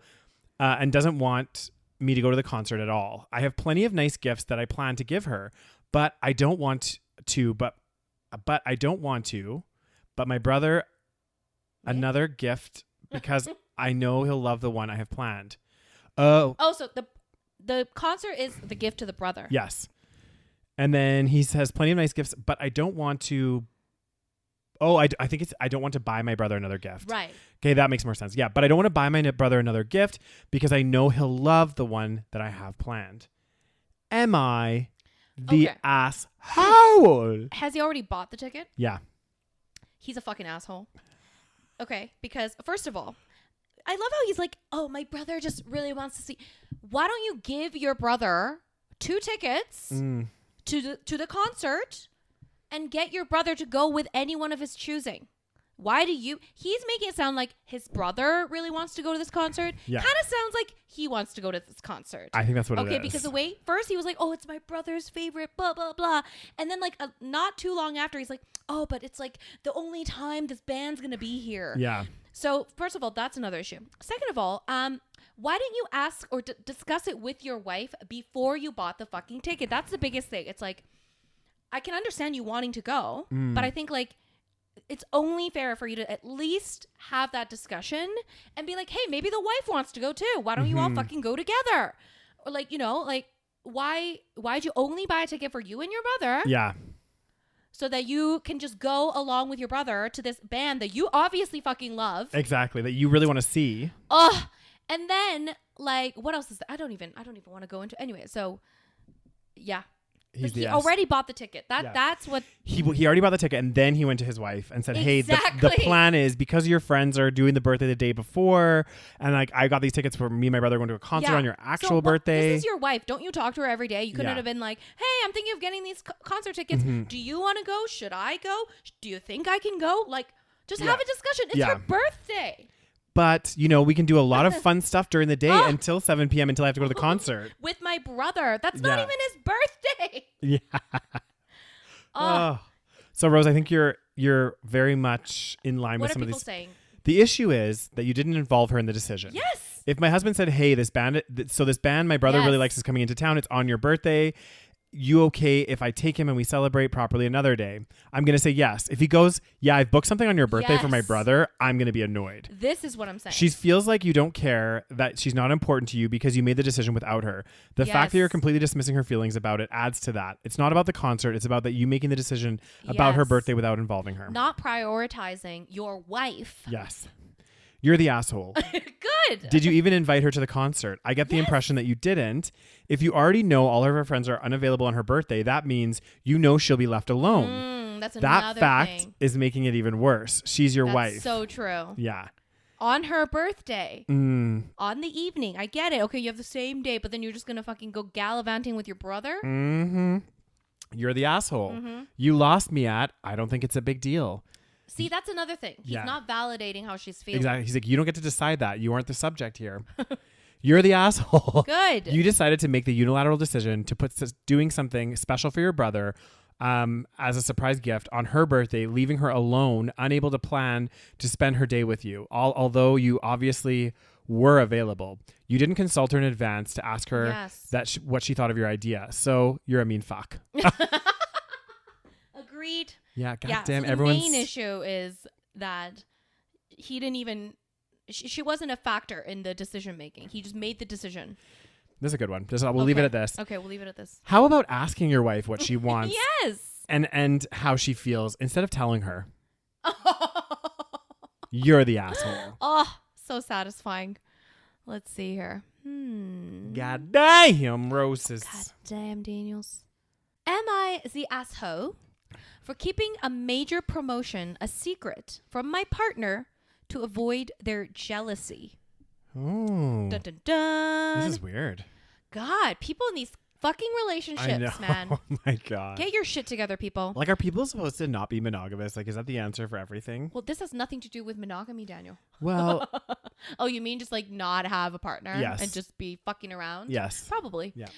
and doesn't want me to go to the concert at all. I have plenty of nice gifts that I plan to give her, but I don't want to, but my brother, another gift because I know he'll love the one I have planned. So the concert is the gift to the brother. Yes. And then he says plenty of nice gifts, but I don't want to. Oh, I think I don't want to buy my brother another gift. Right. Okay, that makes more sense. Yeah, but I don't want to buy my brother another gift because I know he'll love the one that I have planned. Am I the asshole? Has he already bought the ticket? Yeah. He's a fucking asshole. Okay, because first of all, I love how he's like, oh, my brother just really wants to see. Why don't you give your brother 2 tickets to the concert and get your brother to go with any one of his choosing? He's making it sound like his brother really wants to go to this concert. Yeah. Kind of sounds like he wants to go to this concert. I think that's what it is. Okay, because the way, first he was like, oh, it's my brother's favorite, blah, blah, blah. And then like not too long after, he's like, oh, but it's like the only time this band's going to be here. Yeah. So first of all, that's another issue. Second of all, why didn't you ask or discuss it with your wife before you bought the fucking ticket? That's the biggest thing. It's like, I can understand you wanting to go, but I think like it's only fair for you to at least have that discussion and be like, hey, maybe the wife wants to go too. Why don't you all fucking go together? Or like, why'd you only buy a ticket for you and your brother? Yeah. So that you can just go along with your brother to this band that you obviously fucking love. Exactly. That you really want to see. And then like, what else is that? I don't even want to go into anyway. So yeah. He already bought the ticket. That's what he already bought the ticket, and then he went to his wife and said, "Hey, the plan is because your friends are doing the birthday the day before, and like I got these tickets for me and my brother going to a concert on your actual birthday." This is your wife. Don't you talk to her every day? You couldn't have been like, "Hey, I'm thinking of getting these concert tickets. Do you want to go? Should I go? Do you think I can go?" Like, just have a discussion. It's her birthday. But, we can do a lot of fun stuff during the day until 7 p.m. until I have to go to the concert. With my brother. That's not even his birthday. Yeah. So, Rose, I think you're very much in line with some of these. What are people saying? The issue is that you didn't involve her in the decision. Yes. If my husband said, hey, this band my brother really likes is coming into town. It's on your birthday. you okay if I take him and we celebrate properly another day? I'm going to say yes. If he goes, yeah, I've booked something on your birthday for my brother, I'm going to be annoyed. This is what I'm saying. She feels like you don't care, that she's not important to you because you made the decision without her. The fact that you're completely dismissing her feelings about it adds to that. It's not about the concert. It's about that you making the decision about her birthday without involving her. Not prioritizing your wife. Yes. You're the asshole. Good. Did you even invite her to the concert? I get the impression that you didn't. If you already know all of her friends are unavailable on her birthday, that means you know she'll be left alone. That's that fact is making it even worse. She's your wife. So true. Yeah. On her birthday. On the evening. I get it. Okay, you have the same day, but then you're just going to fucking go gallivanting with your brother? Mm-hmm. You're the asshole. You lost me at, I don't think it's a big deal. See, that's another thing. He's not validating how she's feeling. Exactly. He's like, you don't get to decide that. You aren't the subject here. You're the asshole. Good. You decided to make the unilateral decision to put doing something special for your brother as a surprise gift on her birthday, leaving her alone, unable to plan to spend her day with you. Although you obviously were available. You didn't consult her in advance to ask her what she thought of your idea. So you're a mean fuck. Agreed. Yeah, goddamn. So Everyone's... the main issue is that he didn't even... She wasn't a factor in the decision making. He just made the decision. This is a good one. We'll leave it at this. Okay, we'll leave it at this. How about asking your wife what she wants? Yes. And how she feels instead of telling her? You're the asshole. Oh, so satisfying. Let's see here. God damn, roses. God damn, Daniels. Am I the asshole for keeping a major promotion a secret from my partner to avoid their jealousy? Oh. Dun, dun, dun. This is weird. God, people in these fucking relationships, man. Oh my God. Get your shit together, people. Like, are people supposed to not be monogamous? Like, is that the answer for everything? Well, this has nothing to do with monogamy, Daniel. Well. Oh, you mean just like not have a partner? Yes. And just be fucking around? Yes. Probably. Yeah.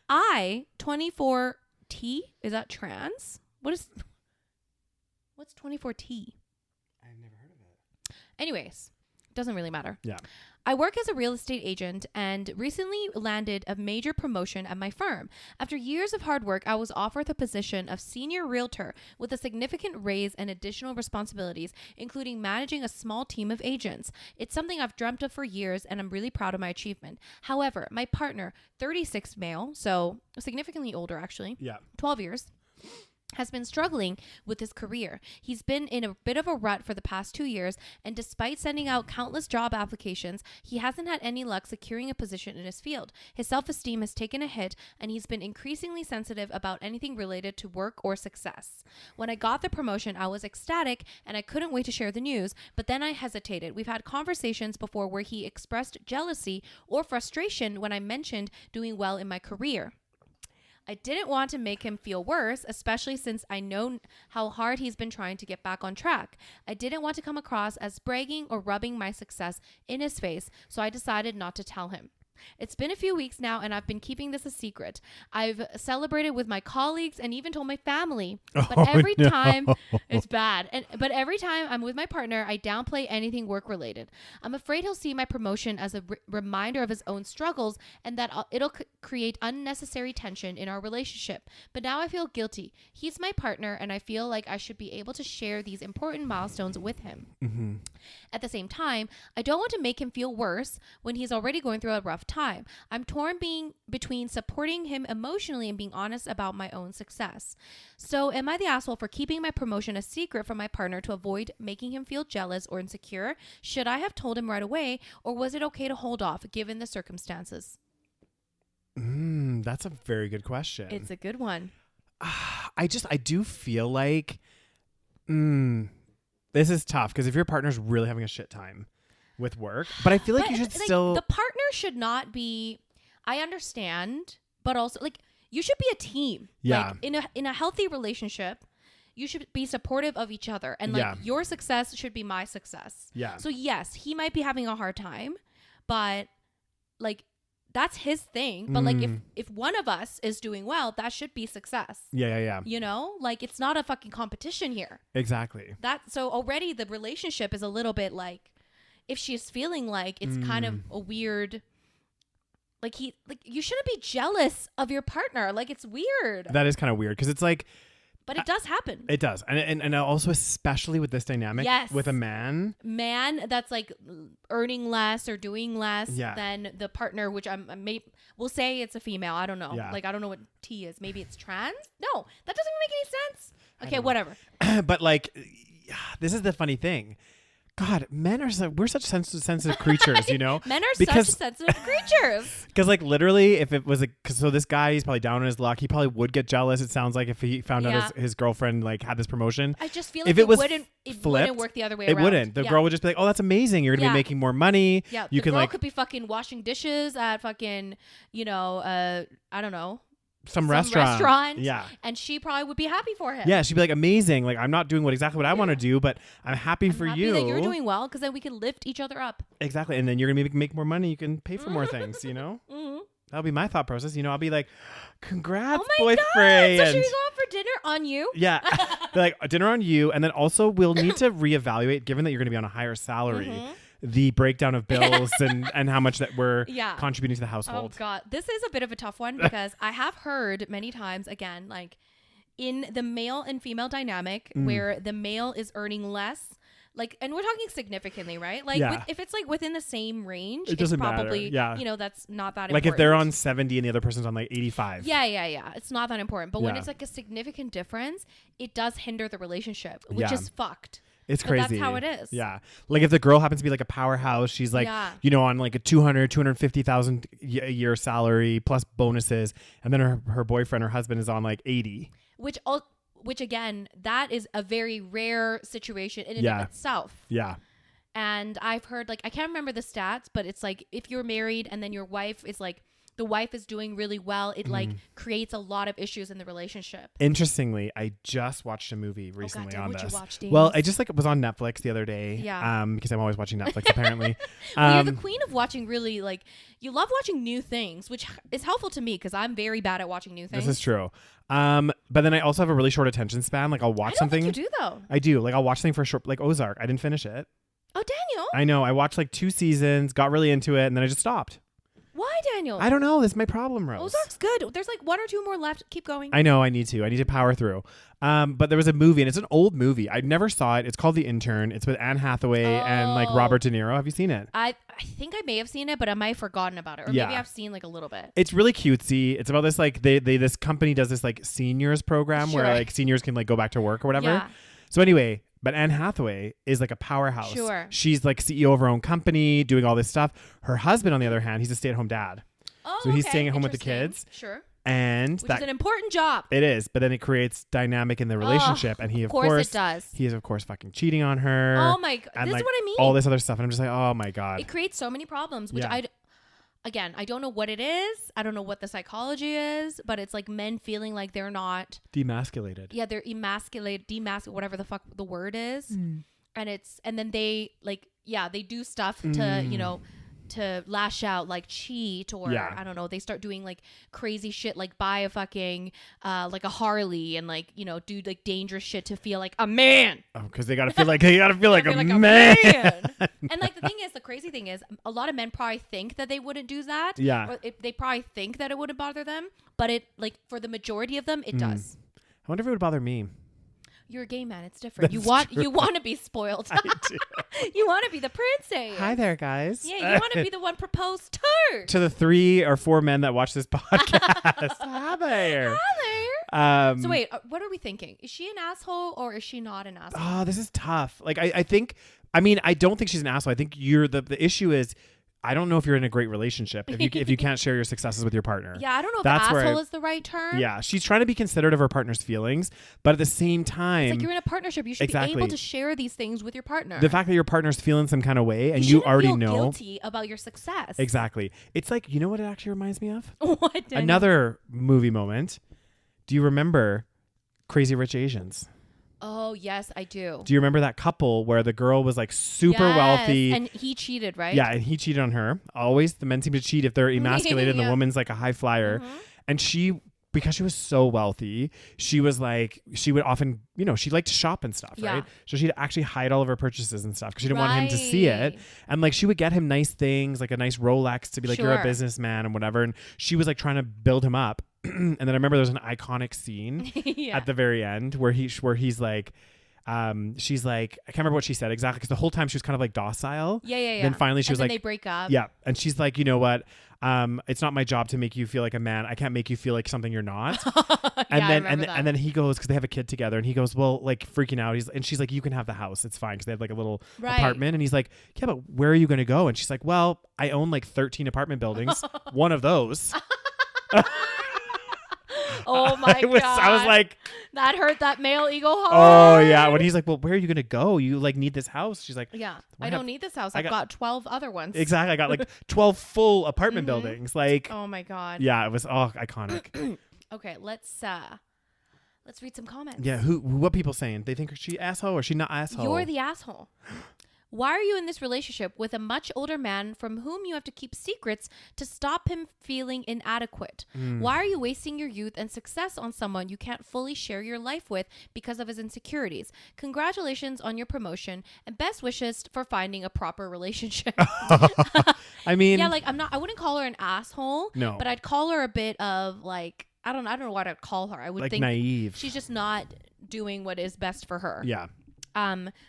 I, 24T, is that trans? What's 24T? I've never heard of it. Anyways, doesn't really matter. Yeah. I work as a real estate agent and recently landed a major promotion at my firm. After years of hard work, I was offered the position of senior realtor with a significant raise and additional responsibilities, including managing a small team of agents. It's something I've dreamt of for years, and I'm really proud of my achievement. However, my partner, 36 male, so significantly older actually, 12 years, has been struggling with his career. He's been in a bit of a rut for the past 2 years, and despite sending out countless job applications, he hasn't had any luck securing a position in his field. His self-esteem has taken a hit, and he's been increasingly sensitive about anything related to work or success. When I got the promotion, I was ecstatic, and I couldn't wait to share the news, but then I hesitated. We've had conversations before where he expressed jealousy or frustration when I mentioned doing well in my career. I didn't want to make him feel worse, especially since I know how hard he's been trying to get back on track. I didn't want to come across as bragging or rubbing my success in his face, so I decided not to tell him. It's been a few weeks now, and I've been keeping this a secret. I've celebrated with my colleagues and even told my family. But every time, it's bad. But every time I'm with my partner, I downplay anything work-related. I'm afraid he'll see my promotion as a reminder of his own struggles, and that it'll create unnecessary tension in our relationship. But now I feel guilty. He's my partner, and I feel like I should be able to share these important milestones with him. Mm-hmm. At the same time, I don't want to make him feel worse when he's already going through a rough time. I'm torn between supporting him emotionally and being honest about my own success. So am I the asshole for keeping my promotion a secret from my partner to avoid making him feel jealous or insecure? Should I have told him right away, or was it okay to hold off given the circumstances? That's a very good question. It's a good one. I do feel like this is tough because if your partner's really having a shit time with work, but I feel like you should still... The partner should not be... I understand, but also, like, you should be a team. Yeah. Like, in a healthy relationship, you should be supportive of each other. And, like, your success should be my success. Yeah. So, yes, he might be having a hard time, but, like, that's his thing. But, like, if one of us is doing well, that should be success. Yeah. You know? Like, it's not a fucking competition here. Exactly. So, already the relationship is a little bit, like... If she's feeling like it's kind of a weird Like you shouldn't be jealous of your partner. Like, it's weird. That is kind of weird because it's like, but it does happen. It does. And also especially with this dynamic with a man that's like earning less or doing less than the partner, which we'll say it's a female. I don't know. Yeah. Like, I don't know what T is. Maybe it's trans. No, that doesn't make any sense. Okay, whatever. But like, this is the funny thing. God, men are we're such sensitive creatures, you know? Men are such sensitive creatures. Because like literally, if it was so this guy, he's probably down on his luck. He probably would get jealous. It sounds like if he found out his girlfriend like had this promotion. I just feel like it wouldn't work the other way around. It wouldn't. The girl would just be like, "Oh, that's amazing. You're gonna be making more money." Yeah, the girl could be fucking washing dishes at fucking, I don't know. Some restaurant. Yeah. And she probably would be happy for him. Yeah. She'd be like, amazing. Like, I'm not doing exactly what I want to do, but I'm happy for you. That you're doing well because then we can lift each other up. Exactly. And then you're going to make more money. You can pay for more things, you know? Mm-hmm. That'll be my thought process. You know, I'll be like, congrats, boyfriend. God. So should we go out for dinner on you? Yeah. Be like, dinner on you. And then also we'll need to reevaluate, given that you're going to be on a higher salary. Mm-hmm. The breakdown of bills and how much that we're contributing to the household. Oh God, this is a bit of a tough one because I have heard many times, again, like in the male and female dynamic where the male is earning less, like, and we're talking significantly, right? Like if it's like within the same range, it doesn't probably, matter. That's not that important. Like if they're on 70 and the other person's on like 85. Yeah. It's not that important. But when it's like a significant difference, it does hinder the relationship, which is fucked. It's crazy. But that's how it is. Yeah. Like if the girl happens to be like a powerhouse, she's like, on like a 250,000 a year salary plus bonuses. And then her boyfriend or husband is on like 80. Which again, that is a very rare situation in and of itself. Yeah. And I've heard like, I can't remember the stats, but it's like if you're married and then your wife is like, the wife is doing really well, it like creates a lot of issues in the relationship. Interestingly, I just watched a movie recently on this. You watch, well, I just like was on Netflix the other day. Yeah. Because I'm always watching Netflix apparently. You're the queen of watching really like you love watching new things, which is helpful to me because I'm very bad at watching new things. This is true. But then I also have a really short attention span. Like I'll watch something. Think you do though. I do. Like I'll watch something for a short, like Ozark. I didn't finish it. Oh, Daniel. I know. I watched like 2 seasons, got really into it, and then I just stopped. Why, Daniel? I don't know. This is my problem, Rose. Ozark's good. There's like 1 or 2 more left. Keep going. I know. I need to power through. But there was a movie, and it's an old movie. I never saw it. It's called The Intern. It's with Anne Hathaway and like Robert De Niro. Have you seen it? I think I may have seen it, but I might have forgotten about it. Or maybe I've seen like a little bit. It's really cutesy. It's about this like this company does this like seniors program where like seniors can like go back to work or whatever. Yeah. So anyway, but Anne Hathaway is like a powerhouse. Sure. She's like CEO of her own company, doing all this stuff. Her husband, on the other hand, he's a stay-at-home dad. Oh, so he's staying at home with the kids. Sure. And which is an important job. It is, but then it creates dynamic in the relationship, and he of course it does. He is of course fucking cheating on her. Oh my God, and this like is what I mean. All this other stuff, and I'm just like, oh my God. It creates so many problems, which I don't know what it is. I don't know what the psychology is, but it's like men feeling like they're not demasculated. Yeah, they're emasculated, whatever the fuck the word is, and then they like they do stuff to to lash out, like cheat or I don't know, they start doing like crazy shit, like buy a fucking like a Harley and like do like dangerous shit to feel like a man. Oh, because they gotta feel like a man. And like the crazy thing is a lot of men probably think that they wouldn't do that. Yeah. Or they probably think that it wouldn't bother them, but it like for the majority of them it does. I wonder if it would bother me. You're a gay man. It's different. You want to be spoiled. I do. You want to be the princess. Hi there, guys. Yeah, you want to be the one proposed to. To the 3 or 4 men that watch this podcast. Hi there. Hi there. So wait, what are we thinking? Is she an asshole or is she not an asshole? Oh, this is tough. Like I think. I mean, I don't think she's an asshole. I think the issue is. I don't know if you're in a great relationship if you can't share your successes with your partner. Yeah, I don't know if asshole is the right term. Yeah, she's trying to be considerate of her partner's feelings, but at the same time... It's like you're in a partnership. You should be able to share these things with your partner. The fact that your partner's feeling some kind of way and you already know... guilty about your success. Exactly. It's like, you know what it actually reminds me of? What, Daniel? Another movie moment. Do you remember Crazy Rich Asians? Oh, yes, I do. Do you remember that couple where the girl was like super wealthy? And he cheated, right? Yeah, and he cheated on her. Always the men seem to cheat if they're emasculated and the woman's like a high flyer. Mm-hmm. And she because she was so wealthy, she was like, she would often, you know, she liked to shop and stuff, right? So she'd actually hide all of her purchases and stuff because she didn't want him to see it. And like, she would get him nice things, like a nice Rolex to be like, you're a businessman and whatever. And she was like trying to build him up. And then I remember there's an iconic scene at the very end where he's like, she's like, I can't remember what she said exactly because the whole time she was kind of like docile. Then finally she was like, they break up. Yeah. And she's like, you know what? It's not my job to make you feel like a man. I can't make you feel like something you're not. And then he goes, because they have a kid together, and he goes, well, like freaking out. And she's like, you can have the house. It's fine because they have like a little apartment. And he's like, yeah, but where are you going to go? And she's like, well, I own like 13 apartment buildings. One of those. Oh my God. I was like, that hurt that male ego hard. Oh yeah. When he's like, well, where are you going to go? You like need this house. She's like, yeah, I don't need this house. I've got 12 other ones. Exactly. I got like 12 full apartment buildings. Like, oh my God. Yeah. It was iconic. Okay. Let's read some comments. Yeah. What people saying? They think she asshole or she not asshole? You're the asshole. Why are you in this relationship with a much older man from whom you have to keep secrets to stop him feeling inadequate? Why are you wasting your youth and success on someone you can't fully share your life with because of his insecurities? Congratulations on your promotion and best wishes for finding a proper relationship. I mean, yeah, like I wouldn't call her an asshole. No, but I'd call her a bit of like, I don't know what I'd call her. I would like think naive. She's just not doing what is best for her. Yeah.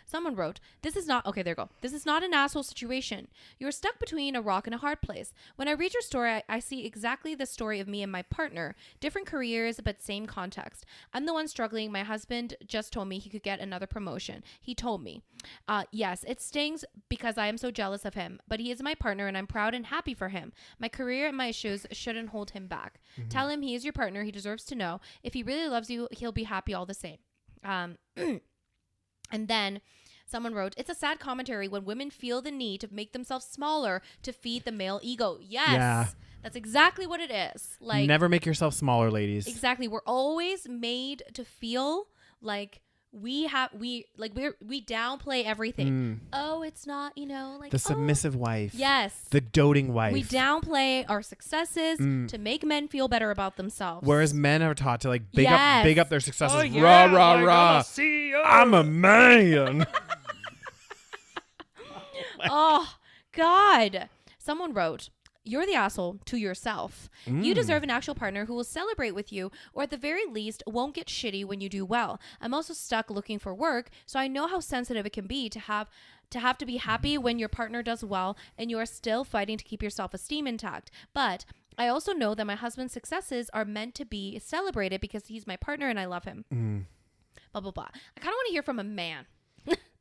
Someone wrote, this is not an asshole situation. You're stuck between a rock and a hard place. When I read your story, I see exactly the story of me and my partner. Different careers, but same context. I'm the one struggling. My husband just told me he could get another promotion. He told me, yes, it stings because I am so jealous of him, but he is my partner and I'm proud and happy for him. My career and my issues shouldn't hold him back. Tell him he is your partner. He deserves to know. If he really loves you, he'll be happy all the same. And then someone wrote, it's a sad commentary when women feel the need to make themselves smaller to feed the male ego. Yes. Yeah. That's exactly what it is. Like, never make yourself smaller, ladies. Exactly. We're always made to feel like we downplay everything. Oh, it's not, like the submissive wife. Yes. The doting wife. We downplay our successes to make men feel better about themselves. Whereas men are taught to like big up their successes. Oh, yeah. Rah, rah, rah. I'm a man. Oh, God. Someone wrote, you're the asshole to yourself. You deserve an actual partner who will celebrate with you, or at the very least won't get shitty when you do well. I'm also stuck looking for work, so I know how sensitive it can be to have to be happy when your partner does well and you are still fighting to keep your self-esteem intact. But I also know that my husband's successes are meant to be celebrated because he's my partner and I love him. Blah, blah, blah. I kind of want to hear from a man.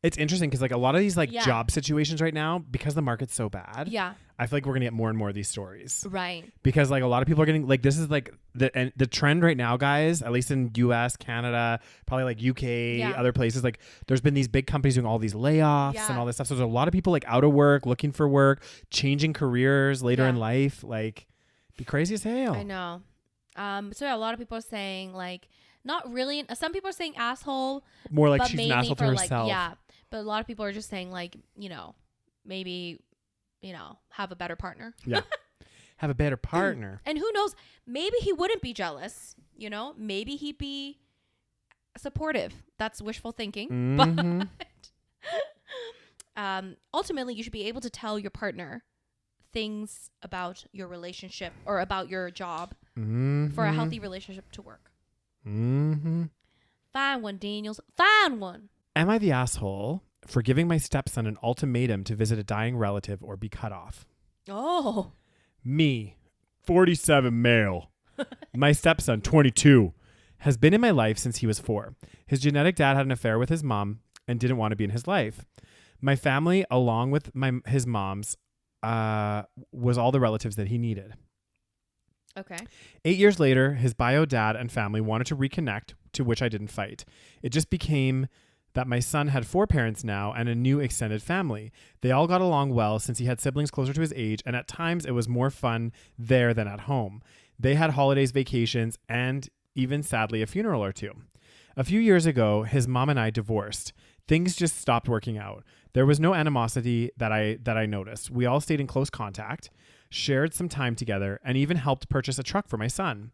It's interesting because like a lot of these like job situations right now, because the market's so bad, I feel like we're gonna get more and more of these stories, right? Because like a lot of people are getting like, this is like the trend right now, guys, at least in US, Canada, probably like UK, other places, like there's been these big companies doing all these layoffs and all this stuff, so there's a lot of people like out of work, looking for work, changing careers later in life. Like, be crazy as hell. I know. So a lot of people are saying like, not really, some people are saying asshole, more like she's an asshole to herself. Like, but a lot of people are just saying like, maybe, have a better partner. Yeah. Have a better partner. And who knows, maybe he wouldn't be jealous, maybe he'd be supportive. That's wishful thinking. But ultimately you should be able to tell your partner things about your relationship or about your job for a healthy relationship to work. Find one, Daniels. Find one. Am I the asshole for giving my stepson an ultimatum to visit a dying relative or be cut off? Oh. Me, 47 male. My stepson, 22, has been in my life since he was 4. His genetic dad had an affair with his mom and didn't want to be in his life. My family, along with his mom's, was all the relatives that he needed. Okay. 8 years later, his bio dad and family wanted to reconnect, to which I didn't fight. It just became that my son had 4 parents now and a new extended family. They all got along well since he had siblings closer to his age, and at times it was more fun there than at home. They had holidays, vacations, and even, sadly, a funeral or two. A few years ago, his mom and I divorced. Things just stopped working out. There was no animosity that I noticed. We all stayed in close contact, shared some time together, and even helped purchase a truck for my son.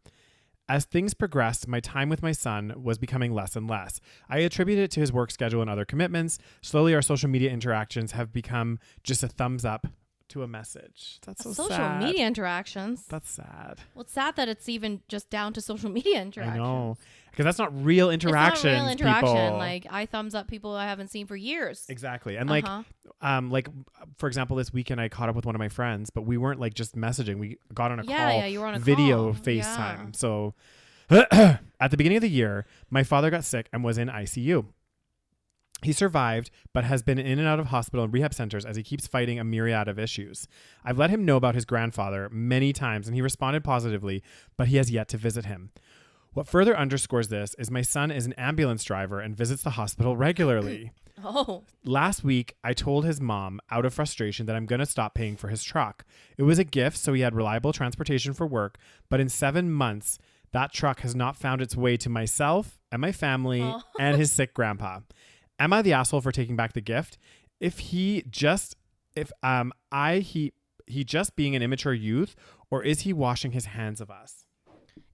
As things progressed, my time with my son was becoming less and less. I attribute it to his work schedule and other commitments. Slowly, our social media interactions have become just a thumbs up to a message. That's so social sad. Media interactions. That's sad. Well, it's sad that it's even just down to social media interactions. I know. Because that's not real interaction. It's not real interaction. People. Like, I thumbs up people I haven't seen for years. Exactly. And like, for example, this weekend I caught up with one of my friends, but we weren't like just messaging. We got on a call. Yeah, you were on a video call. FaceTime. Yeah. So at the beginning of the year, my father got sick and was in ICU. He survived, but has been in and out of hospital and rehab centers as he keeps fighting a myriad of issues. I've let him know about his grandfather many times, and he responded positively, but he has yet to visit him. What further underscores this is my son is an ambulance driver and visits the hospital regularly. Oh. Last week, I told his mom, out of frustration, that I'm going to stop paying for his truck. It was a gift, so he had reliable transportation for work, but in 7 months, that truck has not found its way to myself and my family and his sick grandpa. Am I the asshole for taking back the gift? He just being an immature youth, or is he washing his hands of us?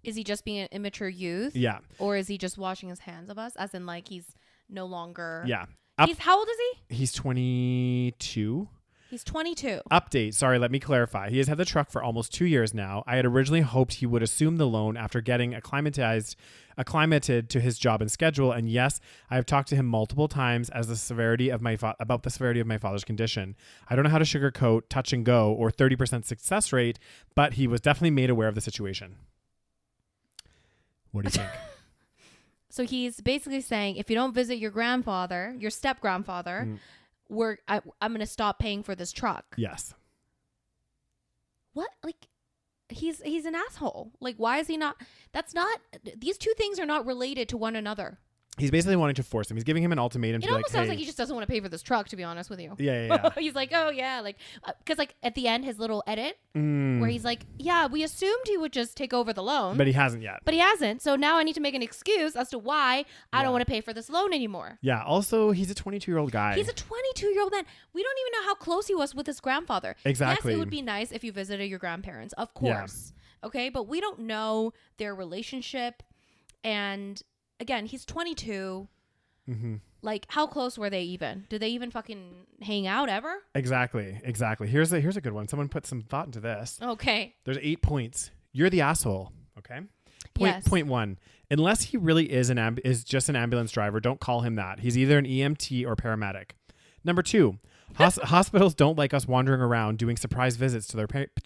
Is he just being an immature youth? Yeah. Or is he just washing his hands of us? As in, like, he's no longer... Yeah. How old is he? He's 22. He's 22. Update. Sorry, let me clarify. He has had the truck for almost 2 years now. I had originally hoped he would assume the loan after getting acclimated to his job and schedule. And yes, I have talked to him multiple times about the severity of my father's condition. I don't know how to sugarcoat, touch and go, or 30% success rate, but he was definitely made aware of the situation. What do you think? So he's basically saying, if you don't visit your grandfather, your step grandfather, I'm going to stop paying for this truck. Yes. What? Like, he's an asshole. Like, why is he not? These two things are not related to one another. He's basically wanting to force him. He's giving him an ultimatum. It almost sounds like he just doesn't want to pay for this truck, to be honest with you. Yeah. He's like, oh, yeah. Like, because like at the end, his little edit where he's like, yeah, we assumed he would just take over the loan. But he hasn't yet. So now I need to make an excuse as to why I don't want to pay for this loan anymore. Yeah. Also, he's a 22-year-old guy. He's a 22-year-old man. We don't even know how close he was with his grandfather. Exactly. Yes, it would be nice if you visited your grandparents, of course. Yeah. Okay. But we don't know their relationship. And again, he's 22. Mm-hmm. Like, how close were they even? Did they even fucking hang out ever? Exactly. Here's a good one. Someone put some thought into this. Okay. There's 8 points. You're the asshole. Okay. Yes. Point 1. Unless he really is just an ambulance driver, don't call him that. He's either an EMT or paramedic. Number 2. Hospitals don't like us wandering around doing surprise visits to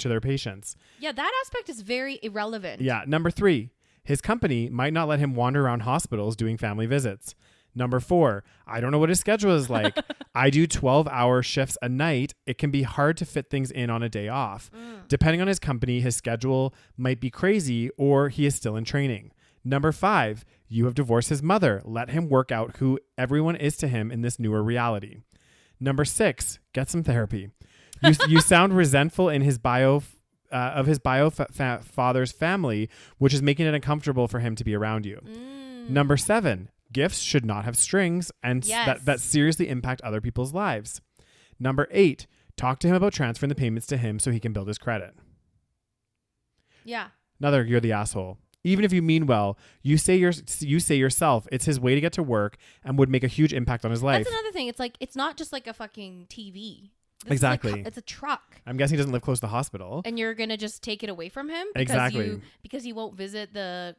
their patients. Yeah, that aspect is very irrelevant. Yeah. Number 3. His company might not let him wander around hospitals doing family visits. Number 4, I don't know what his schedule is like. I do 12-hour shifts a night. It can be hard to fit things in on a day off. Depending on his company, his schedule might be crazy or he is still in training. Number 5, you have divorced his mother. Let him work out who everyone is to him in this newer reality. Number 6, get some therapy. You sound resentful in his father's family, which is making it uncomfortable for him to be around you. Number 7, gifts should not have strings and that seriously impact other people's lives. Number 8, talk to him about transferring the payments to him so he can build his credit. Yeah. Another, you're the asshole. Even if you mean well, you say yourself, it's his way to get to work and would make a huge impact on his life. That's another thing. It's like, it's not just like a fucking TV. Exactly. It's a truck. I'm guessing he doesn't live close to the hospital. And you're going to just take it away from him? Because he won't visit the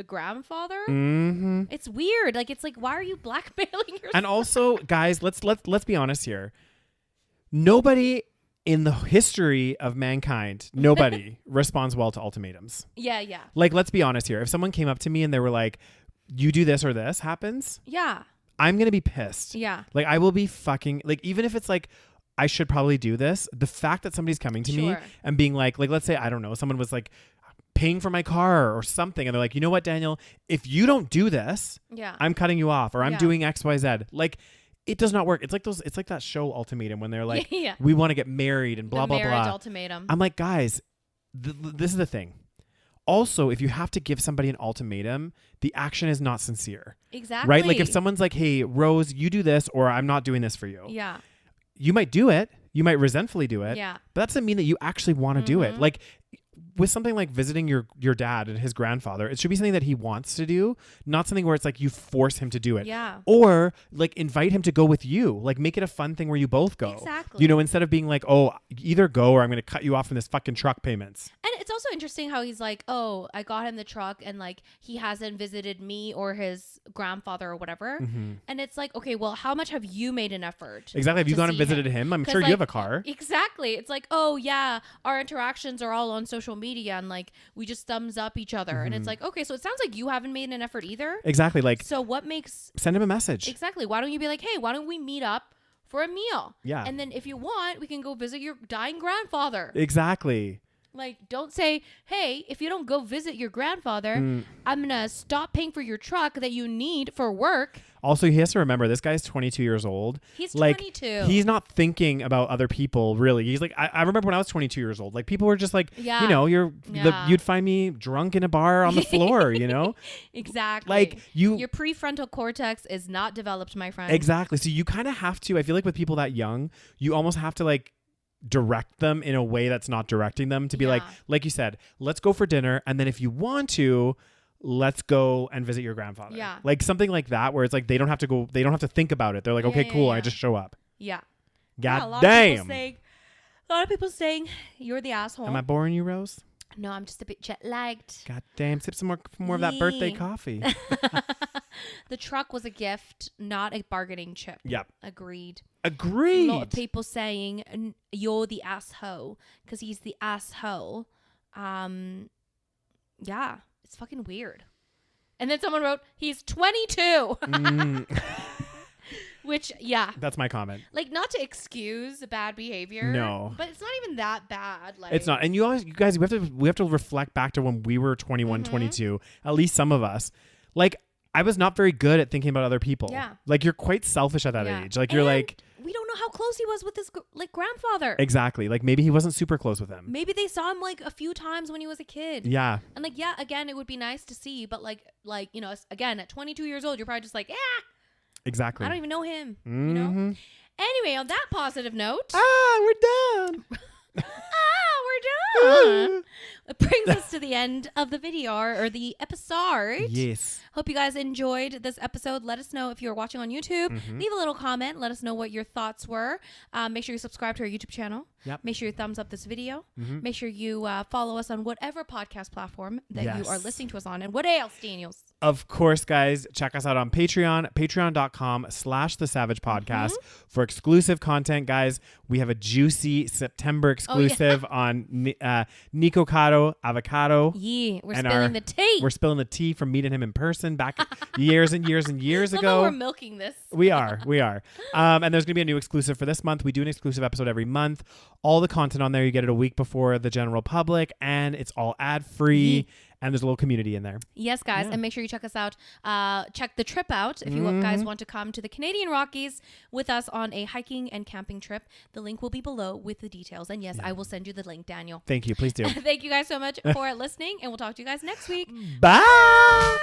grandfather? Mm-hmm. It's weird. Like, it's like, why are you blackmailing yourself? And also, guys, let's be honest here. Nobody in the history of mankind, nobody responds well to ultimatums. Yeah. Like, let's be honest here. If someone came up to me and they were like, you do this or this happens. Yeah. I'm going to be pissed. Yeah. Like, I will be fucking, like, even if it's like, I should probably do this. The fact that somebody's coming to me and being like, let's say, I don't know, someone was like paying for my car or something. And they're like, you know what, Daniel, if you don't do this, I'm cutting you off or I'm doing X, Y, Z. Like, it does not work. It's like that show Ultimatum when they're like, we want to get married and blah, blah, blah. Marriage ultimatum. I'm like, guys, this is the thing. Also, if you have to give somebody an ultimatum, the action is not sincere. Exactly. Right? Like if someone's like, hey, Rose, you do this or I'm not doing this for you. Yeah. You might do it. You might resentfully do it. Yeah. But that doesn't mean that you actually want to do it. Like, with something like visiting your dad and his grandfather, it should be something that he wants to do, not something where it's like you force him to do it. Yeah. Or like invite him to go with you. Like make it a fun thing where you both go. Exactly. You know, instead of being like, oh, either go or I'm going to cut you off from this fucking truck payments. And it's also interesting how he's like, oh, I got him the truck and like he hasn't visited me or his grandfather or whatever. Mm-hmm. And it's like, okay, well, how much have you made an effort? Exactly. Have you gone and visited him? I'm sure you have a car. Exactly. It's like, oh yeah, our interactions are all on social media and like we just thumbs up each other. Mm-hmm. And it's like, okay, so it sounds like you haven't made an effort either. Exactly. Like, so what makes... Send him a message. Exactly. Why don't you be like, hey, why don't we meet up for a meal? Yeah. And then if you want, we can go visit your dying grandfather. Exactly. Like, don't say, hey, if you don't go visit your grandfather, I'm going to stop paying for your truck that you need for work. Also, he has to remember, this guy's 22 years old. He's like, 22. He's not thinking about other people, really. He's like, I remember when I was 22 years old. Like, people were just like, you know, you'd find me drunk in a bar on the floor, you know? Exactly. Like, your prefrontal cortex is not developed, my friend. Exactly. So you kind of have to, I feel like with people that young, you almost have to like, direct them in a way that's not directing them to be like you said, let's go for dinner, and then if you want to, let's go and visit your grandfather. Yeah. Like something like that where it's like they don't have to go, they don't have to think about it. They're like, okay, cool, I just show up. Yeah. God damn. A lot of people saying you're the asshole. Am I boring you, Rose? No, I'm just a bit jet lagged. God damn, sip some more of that birthday coffee. The truck was a gift, not a bargaining chip. Yep. Agreed. A lot of people saying you're the asshole because he's the asshole. Yeah, it's fucking weird. And then someone wrote, he's 22. Which, yeah. That's my comment. Like, not to excuse bad behavior. No. But it's not even that bad. Like, it's not. And you guys, we have to reflect back to when we were 21, 22. At least some of us. Like, I was not very good at thinking about other people. Yeah. Like, you're quite selfish at that age. Like, you're like... We don't know how close he was with his grandfather. Exactly. Like, maybe he wasn't super close with him. Maybe they saw him like a few times when he was a kid. Yeah. And like, yeah, again, it would be nice to see. But like, you know, again, at 22 years old, you're probably just like, exactly. I don't even know him. Mm-hmm. You know? Anyway, on that positive note. We're done. We're done. It brings us to the end of the video or the episode. Yes. Hope you guys enjoyed this episode. Let us know if you're watching on YouTube. Mm-hmm. Leave a little comment. Let us know what your thoughts were. Make sure you subscribe to our YouTube channel. Yep. Make sure you thumbs up this video. Mm-hmm. Make sure you follow us on whatever podcast platform that you are listening to us on. And what else, Daniels? Of course, guys, check us out on Patreon, patreon.com/the SaVeg Podcast for exclusive content, guys. We have a juicy September exclusive on Nico Cotto Avocado. Yeah, we're spilling the tea. We're spilling the tea from meeting him in person back years and years and years ago. We're milking this. We are. And there's going to be a new exclusive for this month. We do an exclusive episode every month. All the content on there, you get it a week before the general public, and it's all ad-free. And there's a little community in there. Yes, guys. Yeah. And make sure you check us out. Check the trip out if you guys want to come to the Canadian Rockies with us on a hiking and camping trip. The link will be below with the details. And yes, I will send you the link, Daniel. Thank you. Please do. Thank you guys so much for listening. And we'll talk to you guys next week. Bye.